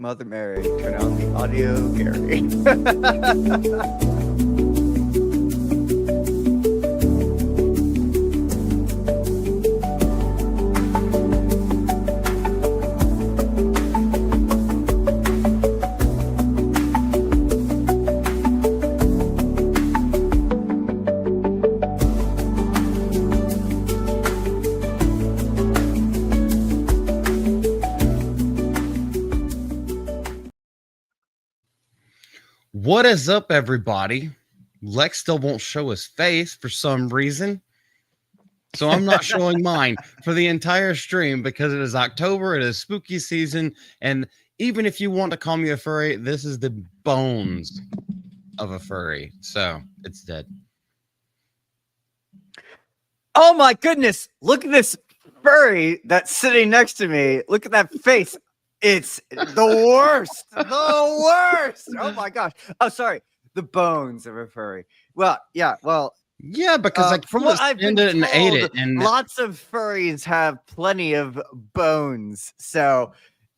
Mother Mary, turn on the audio, Gary. What is up, everybody? Lex still won't show his face for some reason. So I'm not showing mine for the entire stream because it is October, it is spooky season, and even if you want to call me a furry, this is the bones of a furry. So it's dead. Oh my goodness! Look at this furry that's sitting next to me. Look at that face. It's the worst. The worst. Oh my gosh. Oh, sorry. The bones of a furry. Well, yeah. Well, yeah, because from what I've been told, and ate it, and lots of furries have plenty of bones. So,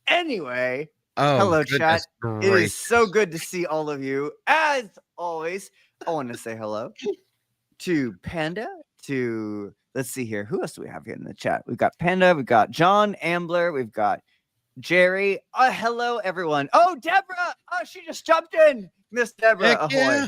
anyway, hello, chat. Gracious. It is so good to see all of you. As always, I want to say hello to Panda. To let's see here. Who else do we have here in the chat? We've got Panda. We've got John Ambler. We've got Jerry. Hello, everyone. Oh, Deborah. Oh, she just jumped in. Miss Deborah. Ahoy.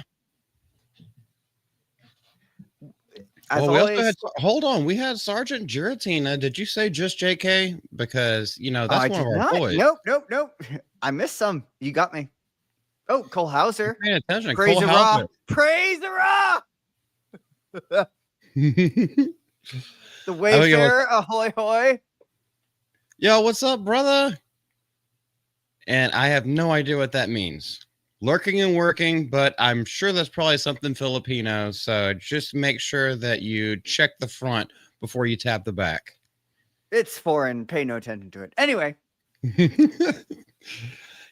Yeah. Hold on. We had Sergeant Giratina. Did you say just JK? Because, you know, that's one of our boys. Nope. I missed some. You got me. Oh, Cole Hauser. Paying attention. Praise the Raw. Praise the Raw. The Wayfarer. Ahoy, hoy. Yo, what's up, brother? And I have no idea what that means. Lurking and working, but I'm sure that's probably something Filipino. So just make sure that you check the front before you tap the back. It's foreign. Pay no attention to it. Anyway.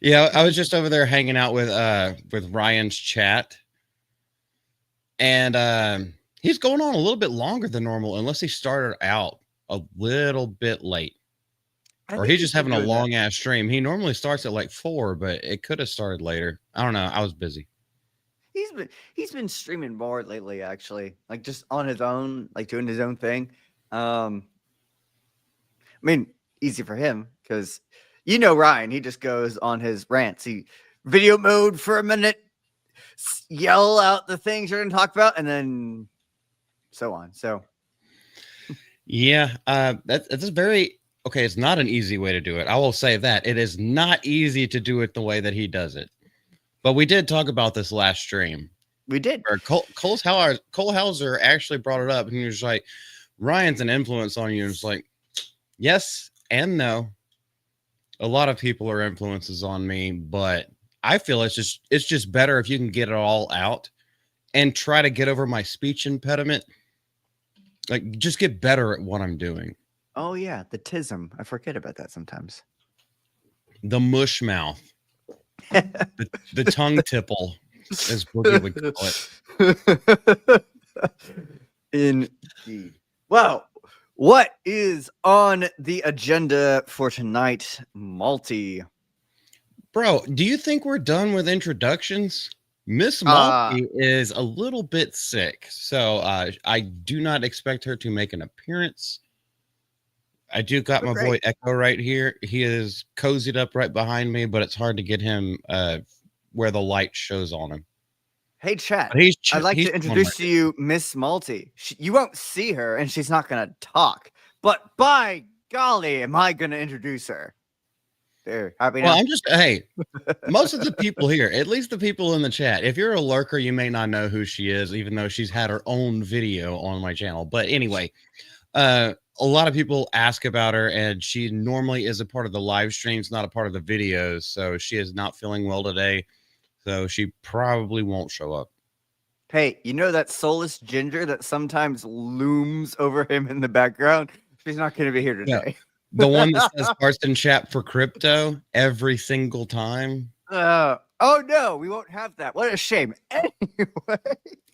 Yeah, I was just over there hanging out with Ryan's chat. And he's going on a little bit longer than normal, unless he started out a little bit late. Or he's just having a long ass stream. He normally starts at like 4, but it could have started later. I don't know. I was busy. He's been streaming more lately, actually. Like just on his own, like doing his own thing. I mean, easy for him because you know Ryan, he just goes on his rants. He video mode for a minute, yell out the things you're gonna talk about, and then so on. So yeah, that's a very okay, it's not an easy way to do it. I will say that. It is not easy to do it the way that he does it. But we did talk about this last stream. We did. Cole Hauser actually brought it up, and he was like, Ryan's an influence on you. And it's like, yes and no. A lot of people are influences on me, but I feel it's just better if you can get it all out and try to get over my speech impediment. Like, just get better at what I'm doing. Oh, yeah, the tism. I forget about that sometimes. The mush mouth. the tongue tipple, as Boogie would call it. Indeed. Well, what is on the agenda for tonight, Malty? Bro, do you think we're done with introductions? Miss Malty is a little bit sick, so I do not expect her to make an appearance. I do got my boy Echo right here. He is cozied up right behind me, but it's hard to get him where the light shows on him. Hey, chat. I'd like to introduce to you Miss Malty. You won't see her, and she's not going to talk. But by golly, am I going to introduce her? There, happy now? Well, hey, most of the people here, at least the people in the chat, if you're a lurker, you may not know who she is, even though she's had her own video on my channel. But anyway, a lot of people ask about her, and she normally is a part of the live streams, not a part of the videos. So she is not feeling well today. So she probably won't show up. Hey, you know that soulless ginger that sometimes looms over him in the background? She's not going to be here today. Yeah. The one that says Carson chat for crypto every single time. Oh, no, we won't have that. What a shame. Anyway.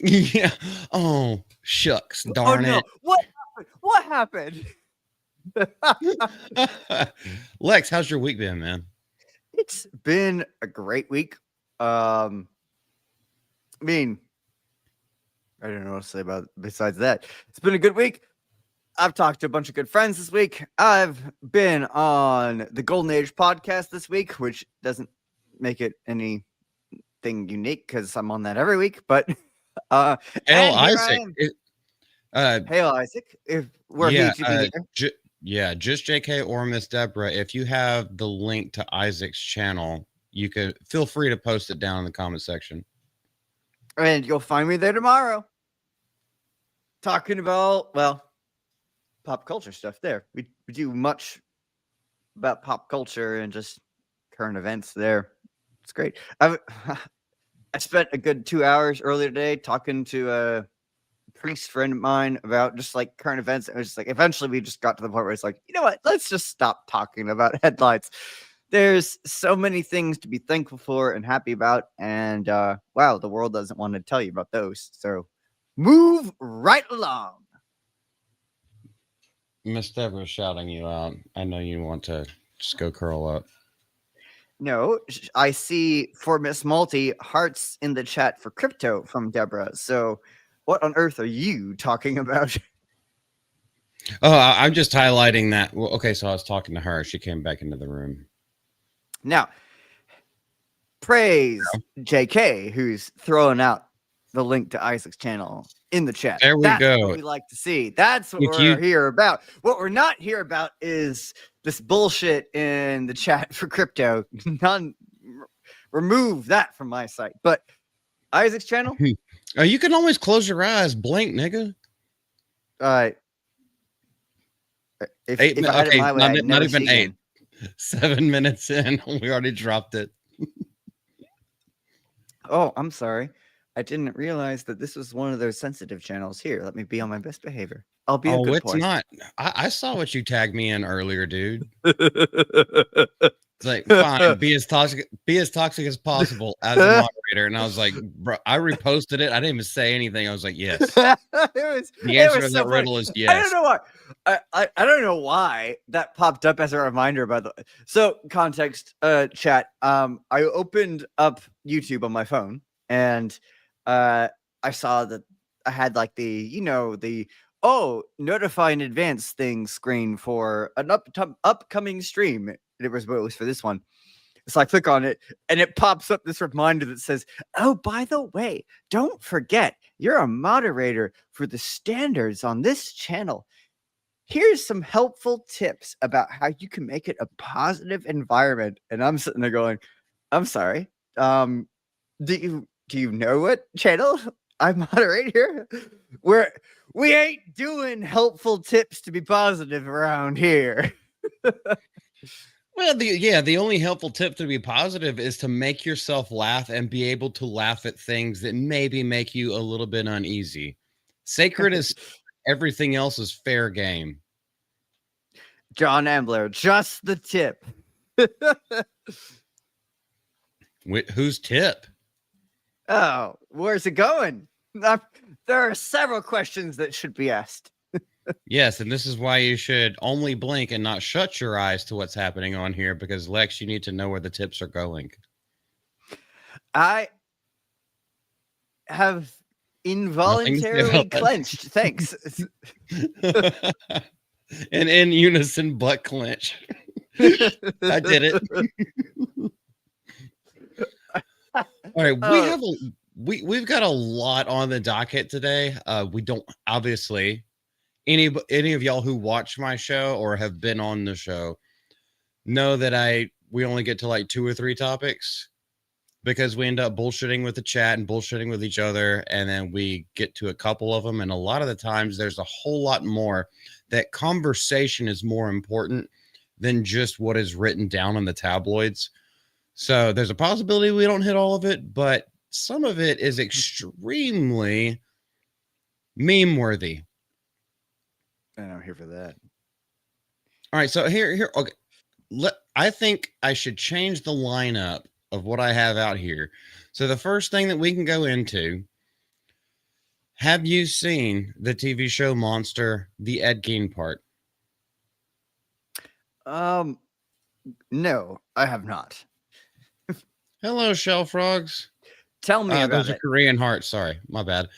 Yeah. Oh, shucks. Darn it. What happened? Lex, how's your week been, man? It's been a great week. I mean, I don't know what to say about besides that. It's been a good week. I've talked to a bunch of good friends this week. I've been on the Golden Age podcast this week, which doesn't make it anything unique because I'm on that every week. But Hail and here I Isaac. am. Hail Isaac. If we're Yeah, here to be here. yeah, just JK or Miss Deborah. If you have the link to Isaac's channel, you could feel free to post it down in the comment section. And you'll find me there tomorrow. Talking about, well, pop culture stuff there. We do much about pop culture and just current events there. It's great. I spent a good 2 hours earlier today talking to a priest friend of mine about just like current events. It was just like eventually we just got to the point where it's like, you know what? Let's just stop talking about headlines. There's so many things to be thankful for and happy about. And wow, the world doesn't want to tell you about those. So move right along. Miss Deborah's shouting you out. I know you want to just go curl up. No, I see for Miss Malty hearts in the chat for crypto from Deborah. So what on earth are you talking about? Oh, I'm just highlighting that. Well, okay, so I was talking to her. She came back into the room. Now, praise JK, who's throwing out the link to Isaac's channel in the chat. There we That's go. what we like to see. That's what we're here about. What we're not here about is this bullshit in the chat for crypto. Remove that from my site. But Isaac's channel? Oh, you can always close your eyes, blink, nigga. If I had it my way, I'd not never even see 8. again. 7 minutes in, we already dropped it. Oh, I'm sorry. I didn't realize that this was one of those sensitive channels. Here, let me be on my best behavior. I'll be a good boy. It's not. I saw what you tagged me in earlier, dude. It's like, fine, be as toxic as possible as a moderator. And I was like, bro, I reposted it. I didn't even say anything. I was like, yes. The answer to that riddle is yes. I don't know why. I don't know why that popped up as a reminder, by the way. So context, chat. I opened up YouTube on my phone and I saw that I had like the notify in advance thing screen for an upcoming stream. It was for this one. So I click on it and it pops up this reminder that says, oh, by the way, don't forget, you're a moderator for the standards on this channel. Here's some helpful tips about how you can make it a positive environment. And I'm sitting there going, I'm sorry. Do you know what channel I moderate here? We ain't doing helpful tips to be positive around here. Well, the only helpful tip to be positive is to make yourself laugh and be able to laugh at things that maybe make you a little bit uneasy. Sacred is everything else is fair game. John Ambler, just the tip. Whose tip? Oh, where's it going? There are several questions that should be asked. Yes, and this is why you should only blink and not shut your eyes to what's happening on here, because Lex, you need to know where the tips are going. I have involuntarily clenched. Thanks. And in unison butt clench. I did it. All right, we've got a lot on the docket today. We don't obviously any of y'all who watch my show or have been on the show know that we only get to like 2 or 3 topics because we end up bullshitting with the chat and bullshitting with each other, and then we get to a couple of them, and a lot of the times there's a whole lot more. That conversation is more important than just what is written down in the tabloids. So there's a possibility we don't hit all of it, but some of it is extremely meme worthy. And I'm here for that. All right, so here. Okay, I think I should change the lineup of what I have out here. So the first thing that we can go into: have you seen the TV show Monster, the Ed Gein part? No, I have not. Hello, shell frogs. Tell me about Those are it. Korean hearts. Sorry, my bad.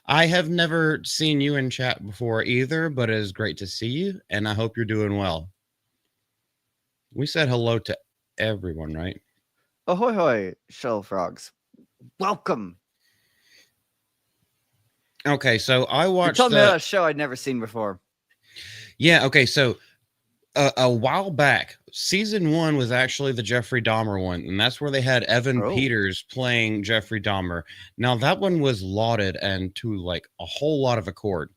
I have never seen you in chat before either, but it is great to see you, and I hope you're doing well. We said hello to everyone, right? Ahoy hoy, shell frogs. Welcome. Okay, so I You're watched telling me the. about a show I'd never seen before. Yeah, okay, so a while back, season one was actually the Jeffrey Dahmer one, and that's where they had Evan Oh. Peters playing Jeffrey Dahmer. Now, that one was lauded and to like a whole lot of accord.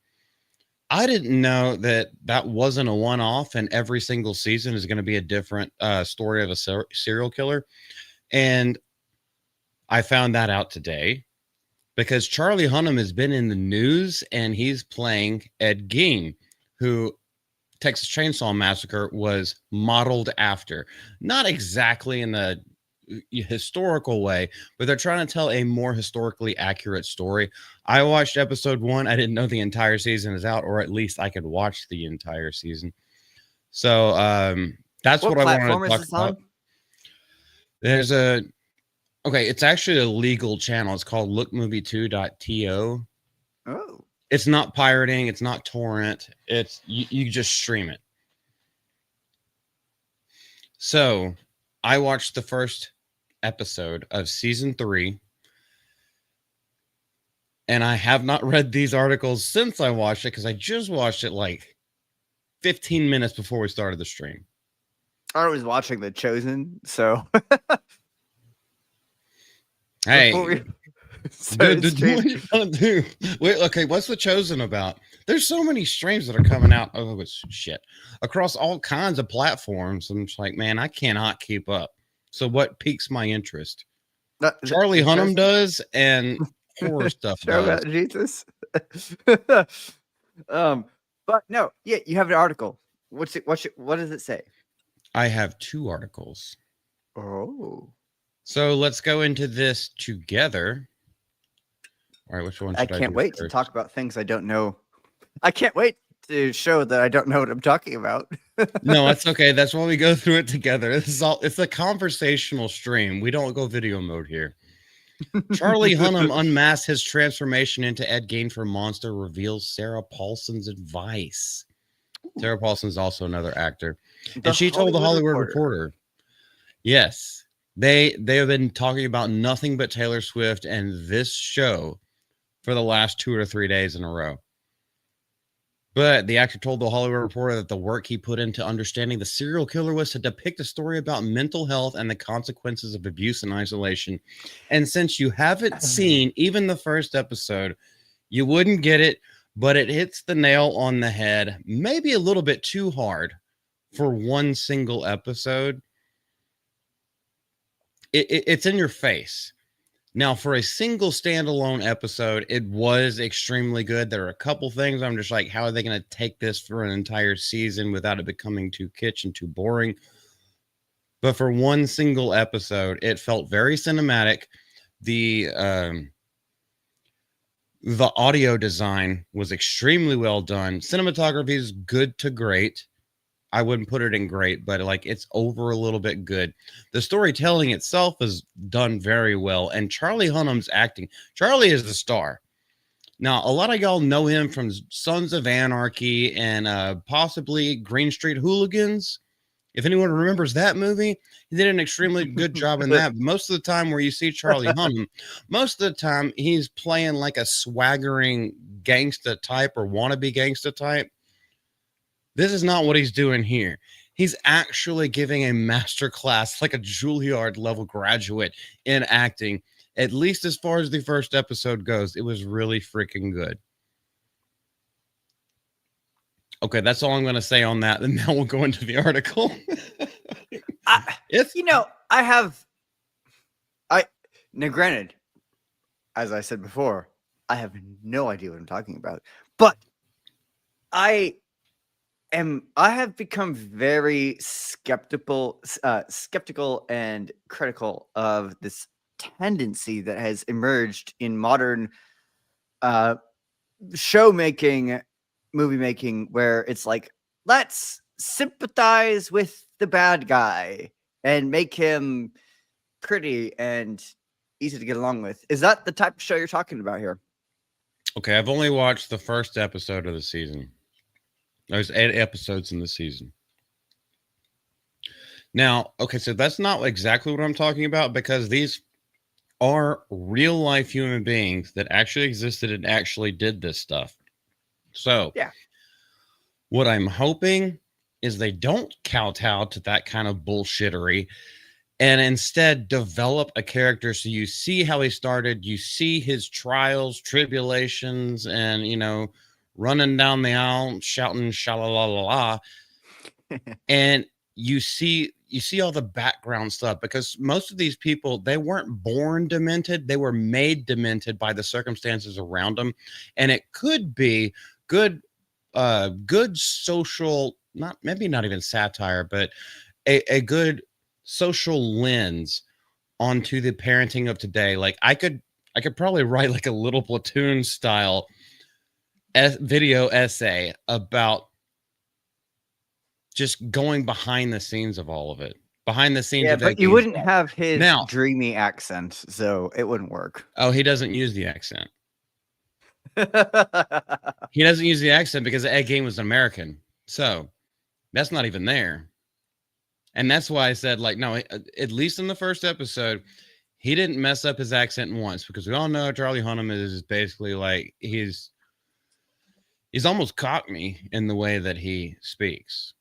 I didn't know that that wasn't a one off, and every single season is going to be a different story of a serial killer. And I found that out today because Charlie Hunnam has been in the news and he's playing Ed Gein, who Texas Chainsaw Massacre was modeled after. Not exactly in the historical way, but they're trying to tell a more historically accurate story. I watched episode one. I didn't know the entire season is out, or at least I could watch the entire season. So that's What what I wanted platform to is talk this about. on? There's a okay, it's actually a legal channel. It's called lookmovie2.to. Oh. It's not pirating, it's not torrent. It's you just stream it. So I watched the first episode of season 3, and I have not read these articles since I watched it because I just watched it like 15 minutes before we started the stream. I was watching The Chosen, so Hey, before we dude, started what are streaming. you gonna do? Wait, okay, what's The Chosen about? There's so many streams that are coming out. Oh, it's shit across all kinds of platforms. I'm just like, man, I cannot keep up. So, what piques my interest? Charlie The Hunnam Chosen? does, and horror stuff Show does. about Jesus. um, but no, yeah, you have an article. What does it say? I have 2 articles. Oh. So let's go into this together. All right, which one I should I can't do wait to first? talk about things I don't know. I can't wait to show that I don't know what I'm talking about. No, that's okay. That's why we go through it together. This is all it's a conversational stream. We don't go video mode here. Charlie Hunnam unmasks his transformation into Ed Gein for Monster, reveals Sarah Paulson's advice. Sarah Paulson is also another actor. The And she told the Hollywood Hollywood Reporter. Reporter, yes, they have been talking about nothing but Taylor Swift and this show for the last 2 or 3 days in a row. But the actor told the Hollywood Reporter that the work he put into understanding the serial killer was to depict a story about mental health and the consequences of abuse and isolation. And since you haven't seen even the first episode, you wouldn't get it, but it hits the nail on the head, maybe a little bit too hard for one single episode. It's in your face. Now, for a single standalone episode, it was extremely good. There are a couple things I'm just like, how are they going to take this for an entire season without it becoming too kitsch and too boring? But for one single episode, it felt very cinematic. The audio design was extremely well done. Cinematography is good to great. I wouldn't put it in great, but like it's over a little bit good. The storytelling itself is done very well, and Charlie Hunnam's acting. Charlie is the star. Now, a lot of y'all know him from Sons of Anarchy and possibly Green Street Hooligans. If anyone remembers that movie, he did an extremely good job in that. But most of the time, where you see Charlie Hunnam, most of the time he's playing like a swaggering gangsta type or wannabe gangsta type. This is not what he's doing here. He's actually giving a master class, like a Juilliard level graduate in acting, at least as far as the first episode goes. It was really freaking good. Okay, that's all I'm going to say on that. And now we'll go into the article. Now granted, as I said before, I have no idea what I'm talking about, but I have become very skeptical and critical of this tendency that has emerged in modern show making, movie making, where it's like, let's sympathize with the bad guy and make him pretty and easy to get along with. Is that the type of show you're talking about here? Okay, I've only watched the first episode of the season. There's 8 episodes in the season. Now, okay, so that's not exactly what I'm talking about because these are real life human beings that actually existed and actually did this stuff. So, Yeah. what I'm hoping is they don't kowtow to that kind of bullshittery and instead develop a character so you see how he started, you see his trials, tribulations, and, running down the aisle shouting sha-la-la-la-la. And you see all the background stuff because most of these people, they weren't born demented, they were made demented by the circumstances around them. And it could be good social, not even satire, but a good social lens onto the parenting of today. Like I could probably write like a little Platoon style video essay about just going behind the scenes of all of it. Behind the scenes Yeah, of but you Eggie's. wouldn't have his Now, dreamy accent, so it wouldn't work. oh, he doesn't use the accent. He doesn't use the accent because Ed Gein was an American. So that's not even there. And that's why I said, like, no, at least in the first episode, he didn't mess up his accent once because we all know Charlie Hunnam is basically like he's almost Cockney in the way that he speaks.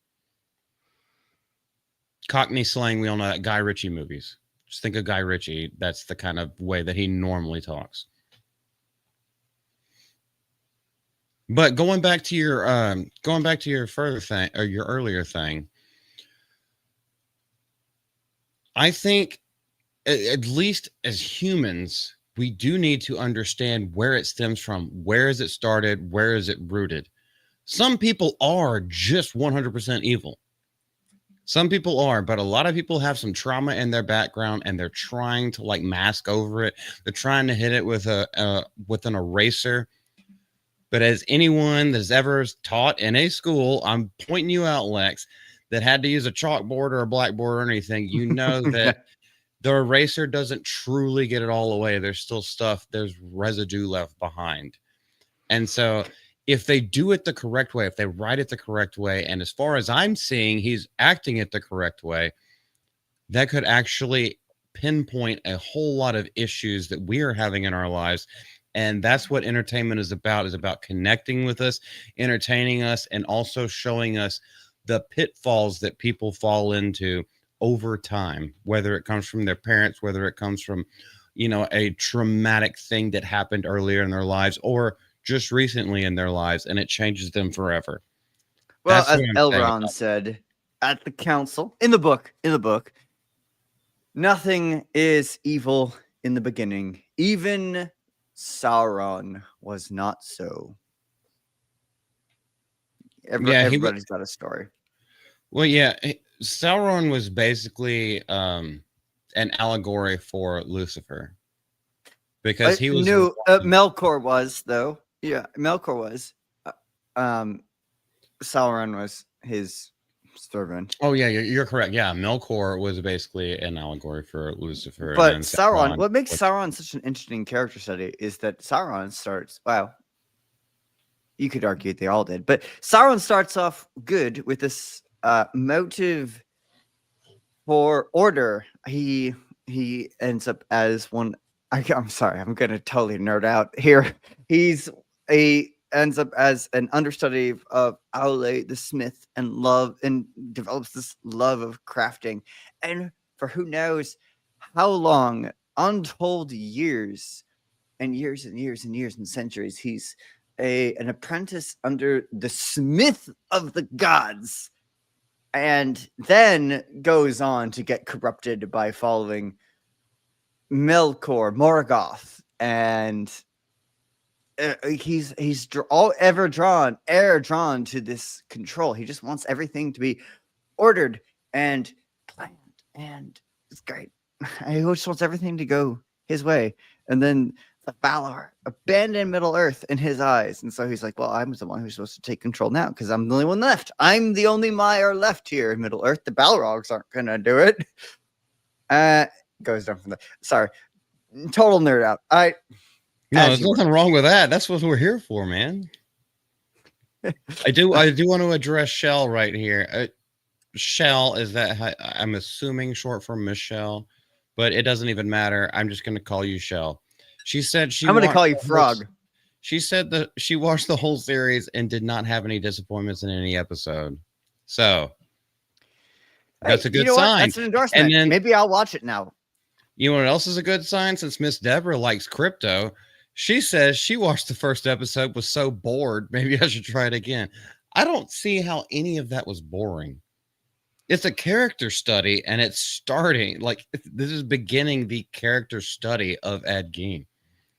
Cockney slang, we all know that. Guy Ritchie movies. Just think of Guy Ritchie. That's the kind of way that he normally talks. But going back to your further thing or your earlier thing, I think at least as humans, we do need to understand where it stems from. Where is it started? Where is it rooted? Some people are just 100% evil. Some people are, but a lot of people have some trauma in their background and they're trying to like mask over it. They're trying to hit it with an eraser. But as anyone that's ever taught in a school, I'm pointing you out, Lex, that had to use a chalkboard or a blackboard or anything, you know that the eraser doesn't truly get it all away. There's still stuff, there's residue left behind. And so if they do it the correct way, if they write it the correct way, and as far as I'm seeing, he's acting it the correct way, that could actually pinpoint a whole lot of issues that we are having in our lives. And that's what entertainment is about connecting with us, entertaining us, and also showing us the pitfalls that people fall into over time, whether it comes from their parents, whether it comes from, a traumatic thing that happened earlier in their lives or just recently in their lives, and it changes them forever. Well, as Elrond said at the council, in the book, nothing is evil in the beginning. Even Sauron was not so. Everybody's got a story. Well, yeah, Sauron was basically an allegory for Lucifer because he was. No, Melkor was though. Yeah, Melkor was. Sauron was his servant. Oh yeah, you're correct. Yeah, Melkor was basically an allegory for Lucifer. But Sauron, what makes Sauron such an interesting character study is that Sauron starts. Wow, you could argue they all did, but Sauron starts off good with this motive for order. He ends up as one. I'm sorry, I'm gonna totally nerd out here. Ends up as an understudy of Aule the smith and develops this love of crafting. And for who knows how long, untold years and years and years and years and centuries, he's an apprentice under the smith of the gods, and then goes on to get corrupted by following Melkor, Morgoth, and he's drawn to this control. He just wants everything to be ordered and planned, and it's great. He just wants everything to go his way. And then the Valar abandon Middle Earth in his eyes, and so he's like, "Well, I'm the one who's supposed to take control now because I'm the only one left. I'm the only Maiar left here in Middle Earth. The Balrogs aren't gonna do it." goes down from there. Sorry, total nerd out. No, As there's you were. nothing wrong with that. That's what we're here for, man. I do want to address Shell right here. Shell is that I'm assuming short for Michelle, but it doesn't even matter. I'm just going to call you Shell. She said I'm gonna call you Frog. She said that she watched the whole series and did not have any disappointments in any episode. So that's Hey, a you good know what? sign. That's an And endorsement. then Maybe I'll watch it now. you know what else is a good sign? Since Miss Deborah likes crypto, she says she watched the first episode, was so bored, maybe I should try it again. I don't see how any of that was boring. It's a character study, and it's starting like this is beginning the character study of Ed Gein.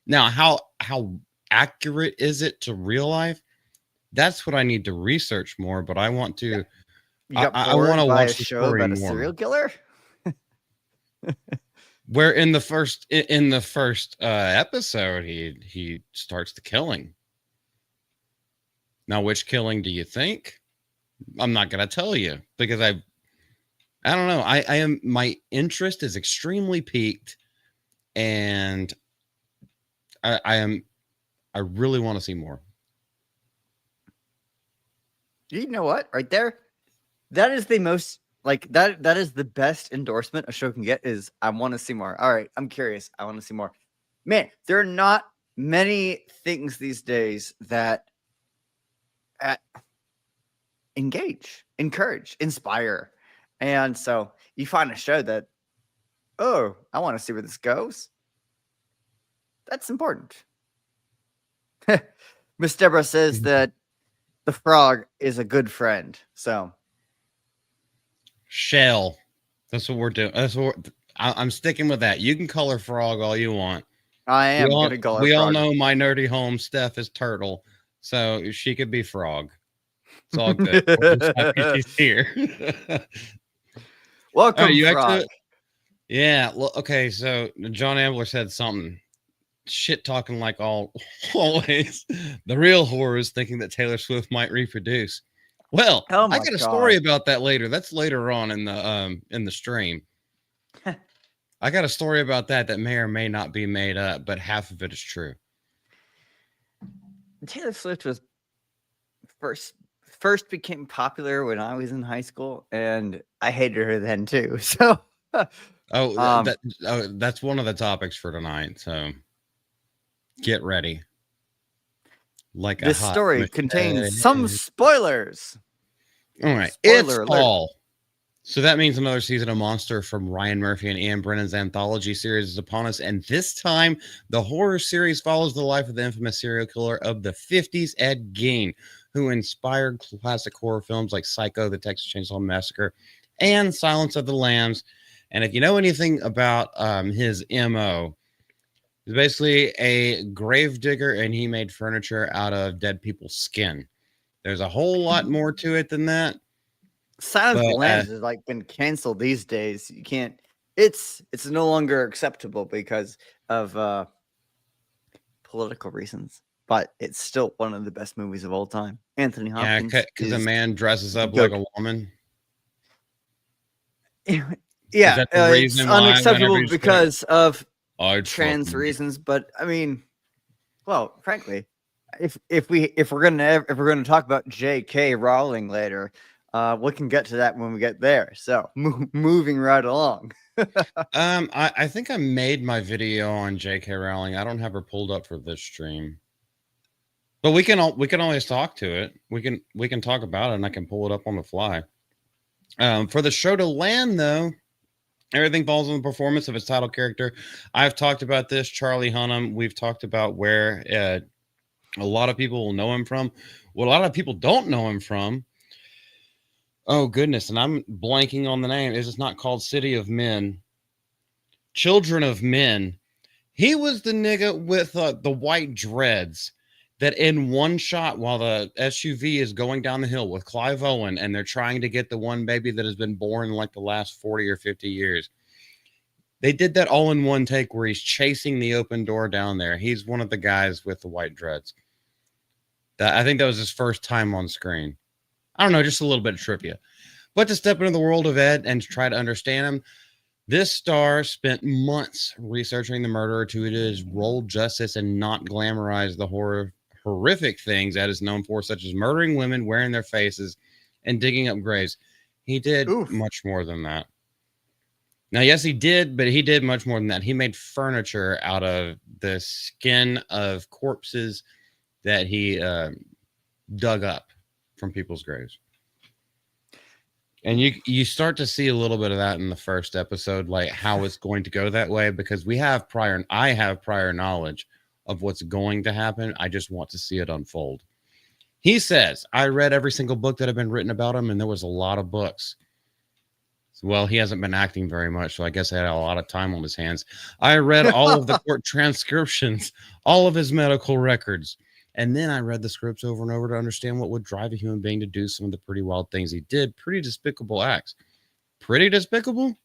Now, how accurate is it to real life? That's what I need to research more. But I want to. You got I want to bored by a watch the show story about a more. serial killer? Where in the first episode he starts the killing. Now, which killing do you think? I'm not gonna tell you because I don't know. I am my interest is extremely piqued, and I really want to see more. You know what? Right there, that is the most like that. That is the best endorsement a show can get. Is I want to see more. All right, I'm curious. I want to see more. Man, there are not many things these days that engage, encourage, inspire, and so you find a show that, oh, I want to see where this goes. That's important. Miss Deborah says that the frog is a good friend. So Shell. That's what we're doing. That's what I'm sticking with that. You can color frog all you want. I am going to color we frog. all know my nerdy home Steph is turtle, so she could be frog. It's all good. She's here. Welcome, frog. Yeah. Okay. So John Ambler said something. Shit talking like always. The real horror is thinking that Taylor Swift might reproduce. Well, I got a story about that later. That's later on in the stream. I got a story about that may or may not be made up, but half of it is true. Taylor Swift was first became popular when I was in high school, and I hated her then too. So that's one of the topics for tonight. So get ready. Like this story contains some spoilers. All right, Spoiler alert. Fall. So that means another season of Monster from Ryan Murphy and Ian Brennan's anthology series is upon us, and this time the horror series follows the life of the infamous serial killer of the 50s, Ed Gein, who inspired classic horror films like Psycho, The Texas Chainsaw Massacre, and Silence of the Lambs. And if you know anything about his MO, he's basically a grave digger, and he made furniture out of dead people's skin. There's a whole lot more to it than that. Silence of the Lambs has like been canceled these days. You can't. It's no longer acceptable because of political reasons. But it's still one of the best movies of all time. Anthony Hopkins. Yeah, because a man dresses up like a woman. Yeah, it's unacceptable because of trans reasons. But I mean, well, frankly, if we're gonna talk about J.K. Rowling later, we can get to that when we get there. So moving right along. I think I made my video on J.K. Rowling. I don't have her pulled up for this stream, but we can always talk to it. We can talk about it, and I can pull it up on the fly. For the show to land, though, everything falls on the performance of its title character. I've talked about this, Charlie Hunnam. We've talked about where a lot of people will know him from. What a lot of people don't know him from. Oh, goodness. And I'm blanking on the name. It's not called City of Men. Children of Men. He was the nigga with the white dreads that in one shot while the SUV is going down the hill with Clive Owen and they're trying to get the one baby that has been born in like the last 40 or 50 years. They did that all in one take where he's chasing the open door down there. He's one of the guys with the white dreads. I think that was his first time on screen. I don't know, just a little bit of trivia. But to step into the world of Ed and to try to understand him, This star spent months researching the murderer to his role justice and not glamorize the horrific things that is known for, such as murdering women, wearing their faces, and digging up graves. He did Oof. much more than that. Now, yes, he did, but he did much more than that. He made furniture out of the skin of corpses that he dug up from people's graves. And you start to see a little bit of that in the first episode, like how it's going to go that way, because I have prior knowledge of what's going to happen. I just want to see it unfold. He says, I read every single book that had been written about him, and there was a lot of books. Well, he hasn't been acting very much, so I guess I had a lot of time on his hands. I read all of the court transcriptions, all of his medical records. And then I read the scripts over and over to understand what would drive a human being to do some of the pretty wild things he did. Pretty despicable acts. Pretty despicable?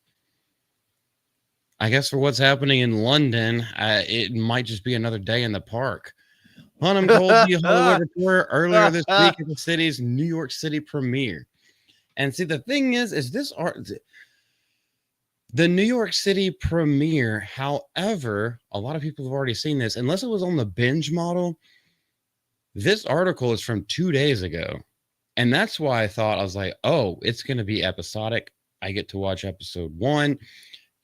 I guess for what's happening in London, it might just be another day in the park. Hunnam told the Hollywood Reporter earlier this week at the city's New York City premiere. And see, the thing is the New York City premiere, however, a lot of people have already seen this. Unless it was on the binge model, this article is from 2 days ago. And that's why I was like, oh, it's going to be episodic. I get to watch episode 1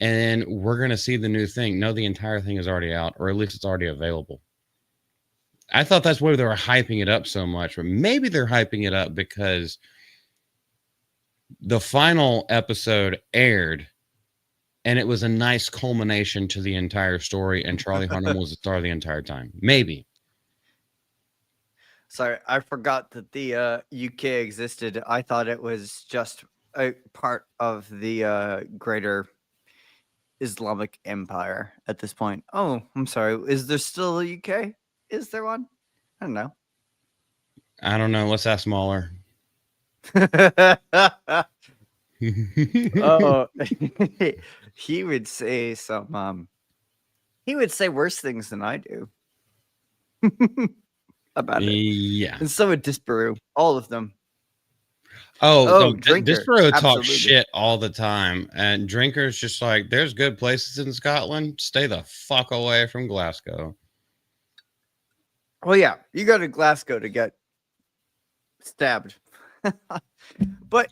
and we're going to see the new thing. No, the entire thing is already out, or at least it's already available. I thought that's why they were hyping it up so much, but maybe they're hyping it up because the final episode aired and it was a nice culmination to the entire story, and Charlie Hunnam was the star the entire time. Maybe. Sorry, I forgot that the UK existed. I thought it was just a part of the greater Islamic Empire at this point. Oh, I'm sorry. Is there still a UK? Is there one? I don't know. I don't know. Let's ask Mahler. Oh, he would say some. He would say worse things than I do about it. Yeah, and so would Disparu. All of them. Oh, Drinker. Disparu talks Absolutely. shit all the time, and Drinker's just like, there's good places in Scotland. Stay the fuck away from Glasgow. Well, yeah, you go to Glasgow to get stabbed. But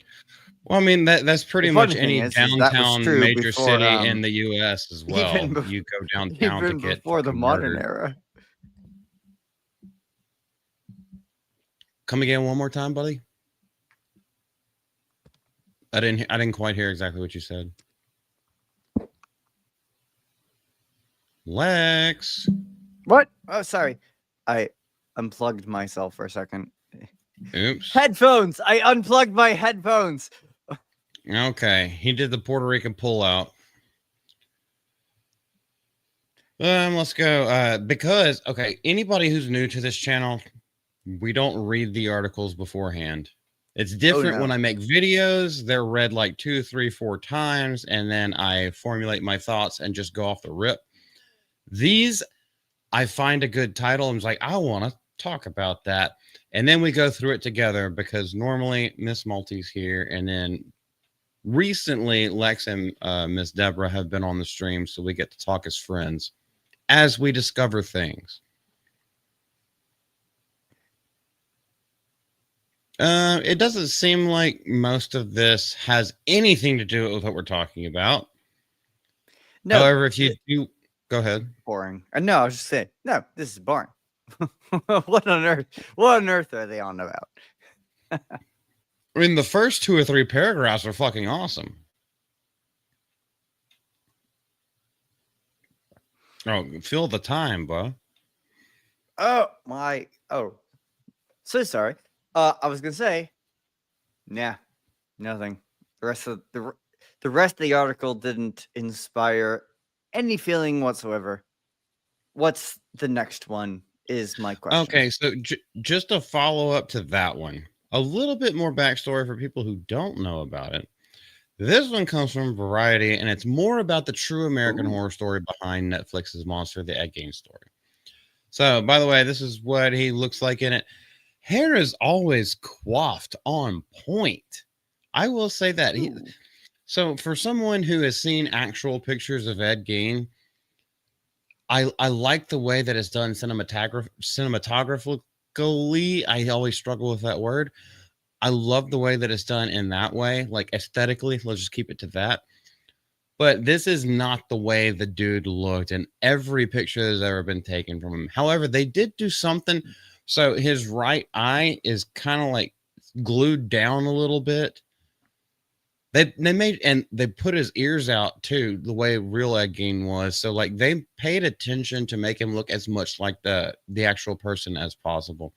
well, I mean that's pretty much any downtown major before, city in the U.S. as well. You go downtown to get before the modern murdered. era. Come again one more time, buddy. I didn't quite hear exactly what you said. Lex. What? Oh, sorry. I unplugged myself for a second. Oops. Headphones. I unplugged my headphones. Okay. He did the Puerto Rican pullout. Let's go. Because, okay, anybody who's new to this channel, we don't read the articles beforehand. It's different when I make videos. They're read like 2, 3, 4 times, and then I formulate my thoughts and just go off the rip. These, I find a good title. I'm like, I want to talk about that. And then we go through it together, because normally Miss Malty's here, and then recently Lex and Miss Deborah have been on the stream, so we get to talk as friends as we discover things. It doesn't seem like most of this has anything to do with what we're talking about. No. However, if you do, go ahead. Boring. No, I was just saying, no, this is boring. What on earth? What on earth are they on about? I mean, the first 2 or 3 paragraphs are fucking awesome. Oh, fill the time, bro. Oh my! Oh, so sorry. I was gonna say, nah, nothing. The rest of the article didn't inspire any feeling whatsoever. What's the next one? Is my question. Okay, so just a follow up to that one. A little bit more backstory for people who don't know about it. This one comes from Variety, and it's more about the true American horror story behind Netflix's Monster, the Ed Gein story. So, by the way, this is what he looks like in it. Hair is always coiffed on point. I will say that. So for someone who has seen actual pictures of Ed Gein, I like the way that it's done cinematographically. I always struggle with that word. I love the way that it's done in that way, like aesthetically. Let's just keep it to that. But this is not the way the dude looked in every picture that's ever been taken from him. However, they did do something. So his right eye is kind of like glued down a little bit. They made, and they put his ears out too, the way real Ed Gein was. So like they paid attention to make him look as much like the actual person as possible.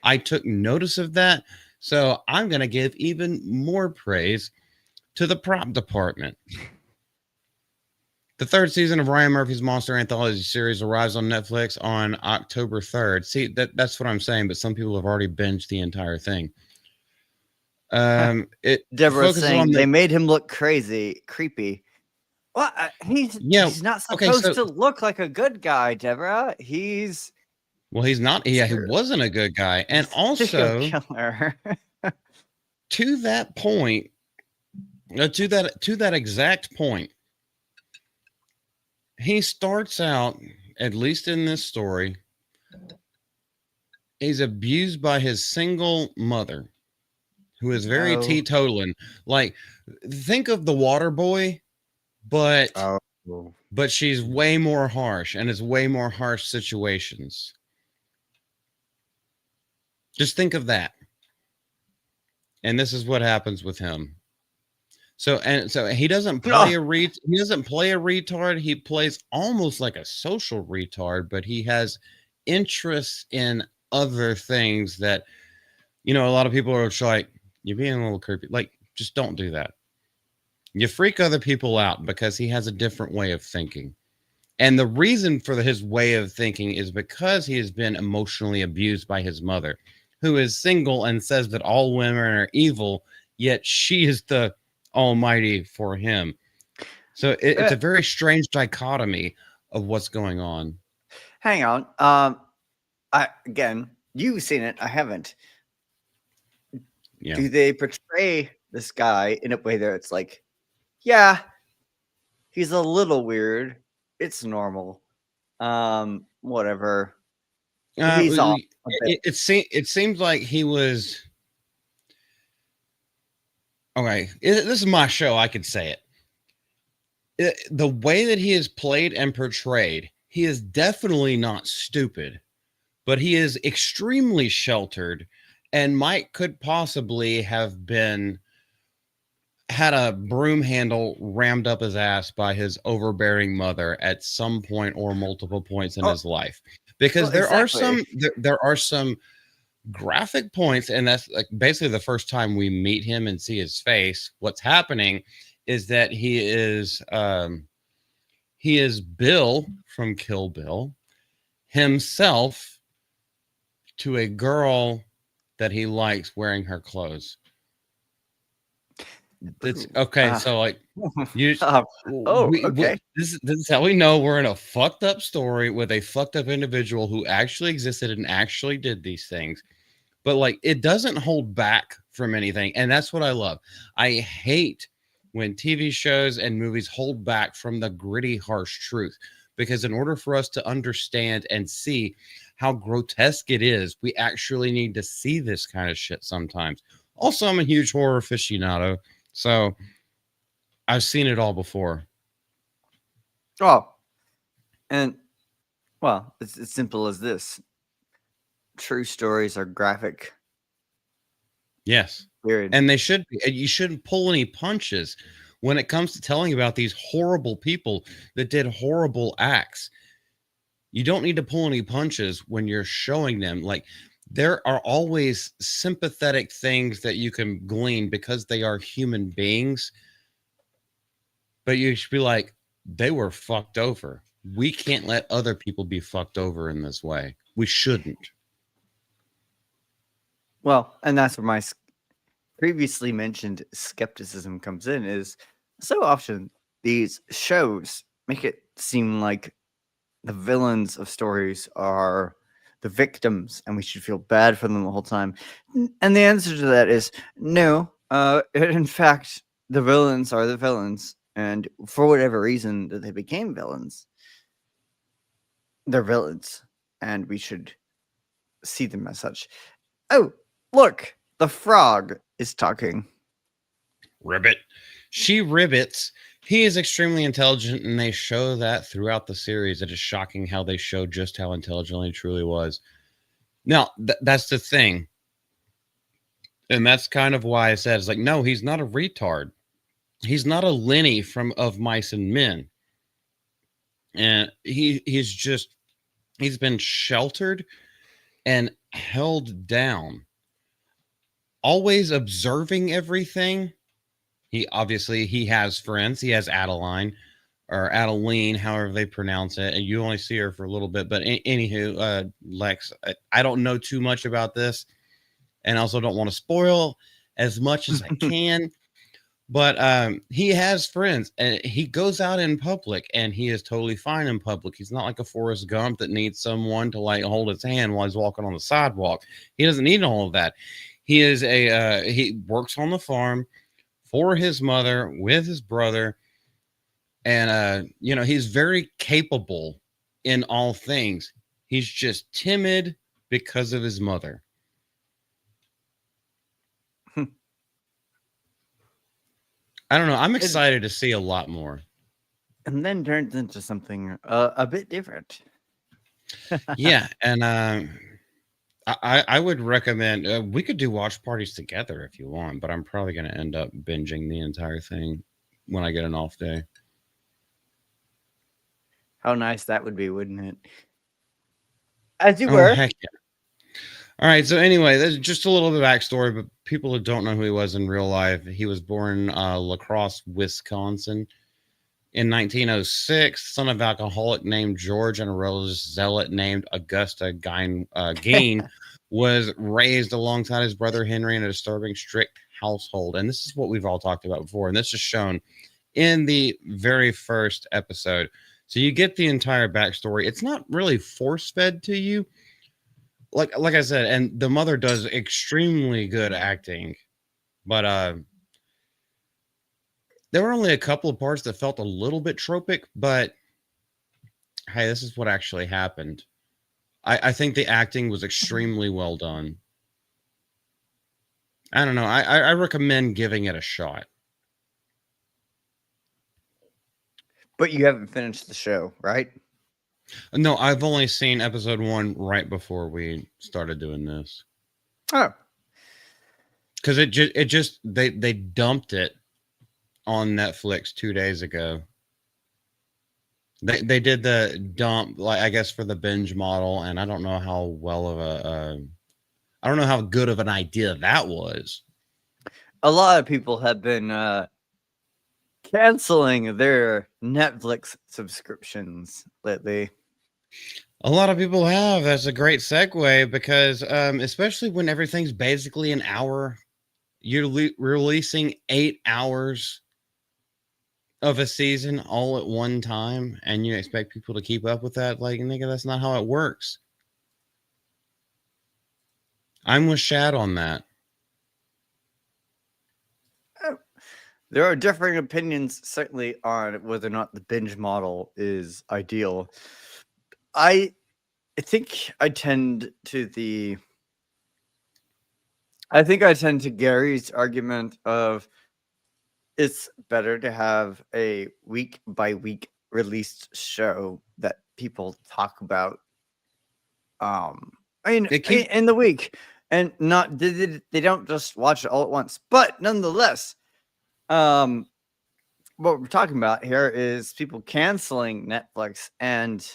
I took notice of that. So I'm gonna give even more praise to the prop department. The third season of Ryan Murphy's Monster Anthology series arrives on Netflix on October 3rd. See, that's what I'm saying, but some people have already binged the entire thing. It Deborah's focuses on saying they the made him look creepy. Well, yeah. he's not Okay, supposed so to look like a good guy, Deborah. He's well, he's not. Yeah, he wasn't a good guy, and serial also killer. to that point, to that exact point, he starts out, at least in this story, he's abused by his single mother, who is very No. teetotaling. Like, think of the water boy, but Oh. she's way more harsh, and it's way more harsh situations. Just think of that. And this is what happens with him. So he doesn't play he doesn't play a retard. He plays almost like a social retard, but he has interests in other things that, a lot of people are just like, you're being a little creepy. Like, just don't do that. You freak other people out because he has a different way of thinking. And the reason for his way of thinking is because he has been emotionally abused by his mother, who is single and says that all women are evil, yet she is the almighty for him. So it's a very strange dichotomy of what's going on. Hang on. Again, you've seen it. I haven't. Yeah. Do they portray this guy in a way that it's like, yeah, he's a little weird. It's normal. Whatever. He's off. It seems like he was. Okay, this is my show. I could say it. The way that he is played and portrayed, he is definitely not stupid, but he is extremely sheltered, and could possibly have had a broom handle rammed up his ass by his overbearing mother at some point or multiple points in his life, because there are some graphic points, and that's like basically the first time we meet him and see his face. What's happening is that he is Bill from Kill Bill himself to a girl that he likes wearing her clothes. It's okay. So like you, okay. This is how we know we're in a fucked up story with a fucked up individual who actually existed and actually did these things. But like, it doesn't hold back from anything, and that's what I love. I hate when TV shows and movies hold back from the gritty, harsh truth, because in order for us to understand and see how grotesque it is, we actually need to see this kind of shit sometimes. Also, I'm a huge horror aficionado, so I've seen it all before. Oh, and well, it's as simple as this. True stories are graphic. Yes. Period. And they should be. You shouldn't pull any punches when it comes to telling about these horrible people that did horrible acts. You don't need to pull any punches when you're showing them. Like, there are always sympathetic things that you can glean because they are human beings. But you should be like, they were fucked over. We can't let other people be fucked over in this way. We shouldn't. Well, and that's where my previously mentioned skepticism comes in, is so often these shows make it seem like the villains of stories are the victims and we should feel bad for them the whole time. And the answer to that is no. In fact, the villains are the villains, and for whatever reason that they became villains, they're villains, and we should see them as such. Oh, look, the frog is talking. Ribbit. She ribbits. He is extremely intelligent, and they show that throughout the series. It is shocking how they show just how intelligent he truly was. Now, that's the thing. And that's kind of why I said, it's like, no, he's not a retard. He's not a Lenny from Of Mice and Men. And he's been sheltered and held down, always observing everything. He has friends. He has Adeline or Adeline, however they pronounce it, and you only see her for a little bit. But anywho, Lex, I don't know too much about this, and also don't want to spoil as much as I can. But he has friends, and he goes out in public, and he is totally fine in public. He's not like a Forrest Gump that needs someone to like hold his hand while he's walking on the sidewalk. He doesn't need all of that. He works on the farm for his mother with his brother, and he's very capable in all things. He's just timid because of his mother. I don't know. I'm excited to see a lot more. And then turns into something a bit different. Yeah, and I would recommend we could do watch parties together if you want, but I'm probably going to end up binging the entire thing when I get an off day. How nice that would be, wouldn't it? As you Oh, were. heck yeah. All right. So anyway, there's just a little bit of backstory, but people who don't know who he was in real life, he was born in La Crosse, Wisconsin in 1906, son of an alcoholic named George and a religious zealot named Augusta Gain, was raised alongside his brother Henry in a disturbing, strict household. And this is what we've all talked about before. And this is shown in the very first episode. So you get the entire backstory. It's not really force-fed to you. Like I said, and the mother does extremely good acting. But there were only a couple of parts that felt a little bit tropic, but hey, this is what actually happened. I think the acting was extremely well done. I don't know. I recommend giving it a shot. But you haven't finished the show, right? No, I've only seen episode 1 right before we started doing this. Oh. Because they dumped it on Netflix 2 days ago. They did the dump, like I guess for the binge model, and I don't know how well of I don't know how good of an idea that was. A lot of people have been canceling their Netflix subscriptions lately. A lot of people have. That's a great segue because especially when everything's basically an hour, you're releasing 8 hours of a season all at one time, and you expect people to keep up with that. Like, nigga, that's not how it works. I'm with Shad on that. There are differing opinions, certainly, on whether or not the binge model is ideal. I think I tend to Gary's argument of it's better to have a week by week released show that people talk about. In the week, and not they don't just watch it all at once. But nonetheless, what we're talking about here is people canceling Netflix, and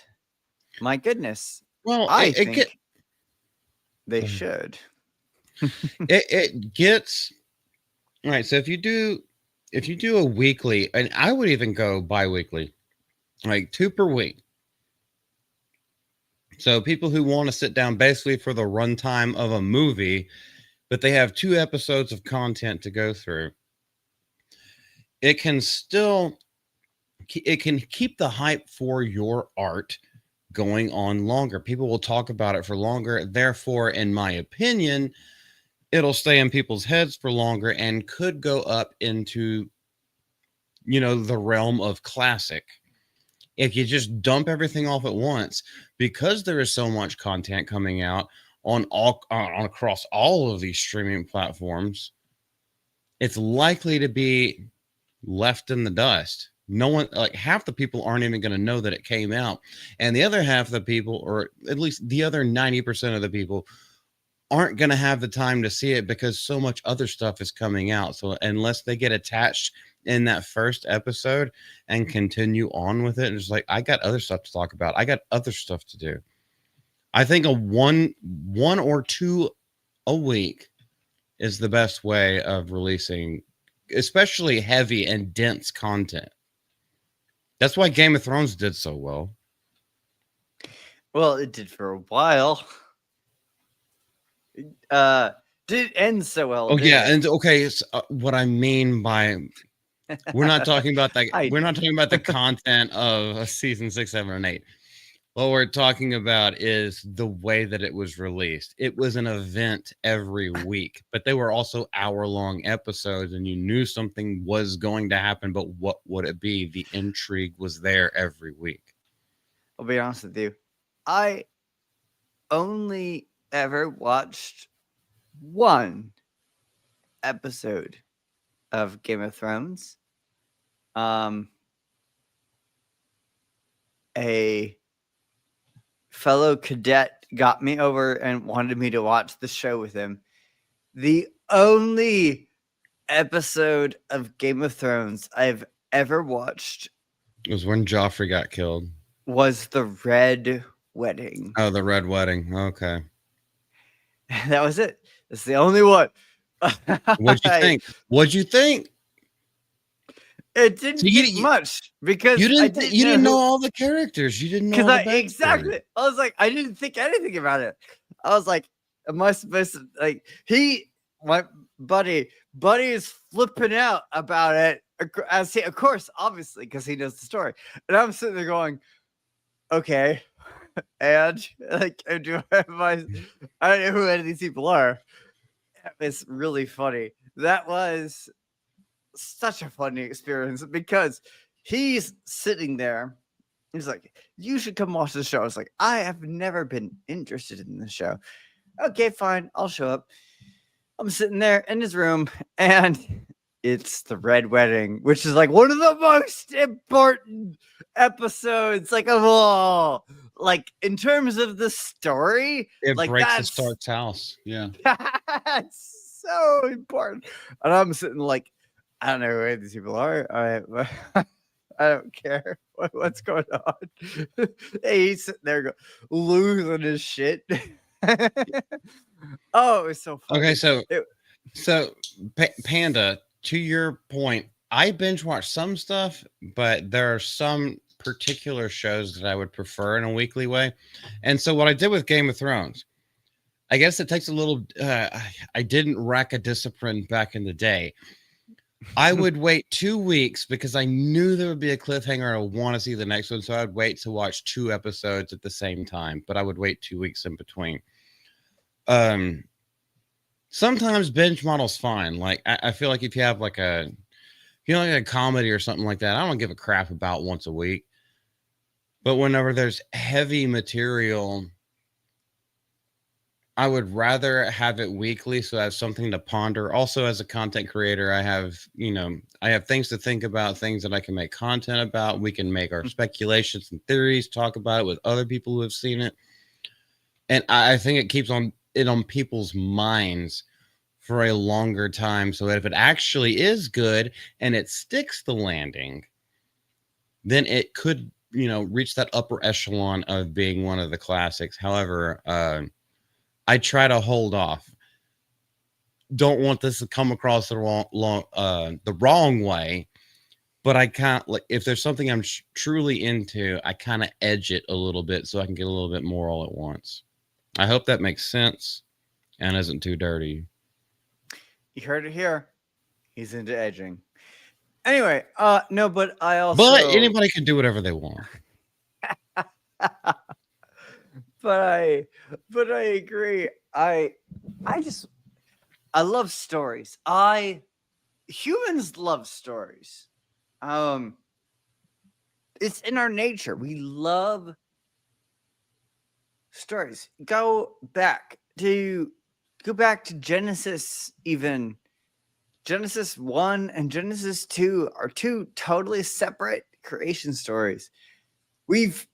my goodness, well, I think they should. it gets all right. So if you do a weekly, and I would even go bi-weekly, like 2 per week. So people who want to sit down basically for the runtime of a movie, but they have 2 episodes of content to go through. It can keep the hype for your art going on longer. People will talk about it for longer. Therefore, in my opinion, it'll stay in people's heads for longer and could go up into the realm of classic. If you just dump everything off at once, because there is so much content coming out on across all of these streaming platforms, it's likely to be left in the dust. No one, like half the people, aren't even going to know that it came out, and the other half of the people, or at least the other 90% of the people, aren't going to have the time to see it because so much other stuff is coming out. So unless they get attached in that first episode and continue on with it, and it's like, I got other stuff to talk about, I got other stuff to do. I think a one or two a week is the best way of releasing, especially heavy and dense content. That's why Game of Thrones did so well. Well, it did for a while. Did end so well. Oh yeah, It? and okay, it's, what I mean by we're not talking about that. We're not talking about the content of season 6, 7, and 8. What we're talking about is the way that it was released. It was an event every week, but they were also hour-long episodes, and you knew something was going to happen, but what would it be? The intrigue was there every week. I'll be honest with you. I only ever watched one episode of Game of Thrones. A fellow cadet got me over and wanted me to watch the show with him. The only episode of Game of Thrones I've ever watched It was when Joffrey got killed. was the Red Wedding. Oh, the Red Wedding. Okay. That was it. That's the only one. What'd you think? What'd you think? It didn't get much because you didn't know all the characters. You didn't know all the exactly. I was like, I didn't think anything about it. I was like, am I supposed to my buddy is flipping out about it as he, of course, obviously, because he knows the story. And I'm sitting there going, okay. And like, I don't know who any of these people are. It's really funny. That was such a funny experience because he's sitting there. He's like, you should come watch the show. I was like, I have never been interested in the show. Okay, fine. I'll show up. I'm sitting there in his room and it's the Red Wedding, which is like one of the most important episodes, like of all. Like in terms of the story, it like breaks the Stark's house. Yeah, that's so important. And I'm sitting like, I don't know who these people are. I don't care what's going on. Hey, he's sitting there losing his shit. Oh, it was so funny. Okay, so Panda, to your point, I binge watch some stuff, but there are some particular shows that I would prefer in a weekly way. And so what I did with Game of Thrones, I guess it takes a little I didn't rack a discipline back in the day. I would wait 2 weeks because I knew there would be a cliffhanger. I want to see the next one, so I'd wait to watch 2 episodes at the same time, but I would wait 2 weeks in between. Sometimes binge model's fine. Like I feel like if you have like a comedy or something like that, I don't give a crap about once a week. But whenever there's heavy material, I would rather have it weekly so I have something to ponder. Also, as a content creator, I have things to think about, things that I can make content about. We can make our speculations and theories, talk about it with other people who have seen it. And I think it keeps on people's minds for a longer time. So if it actually is good and it sticks the landing, then it could, reach that upper echelon of being one of the classics. However, I try to hold off. Don't want this to come across the wrong way, but I can't, like, if there's something I'm truly into, I kind of edge it a little bit so I can get a little bit more all at once. I hope that makes sense and isn't too dirty. You heard it here. He's into edging. Anyway, no, but I also. But anybody can do whatever they want. But I agree. I love stories. Humans love stories. Um, it's in our nature. We love stories. Go back to Genesis even. Genesis 1 and Genesis 2 are two totally separate creation stories. We've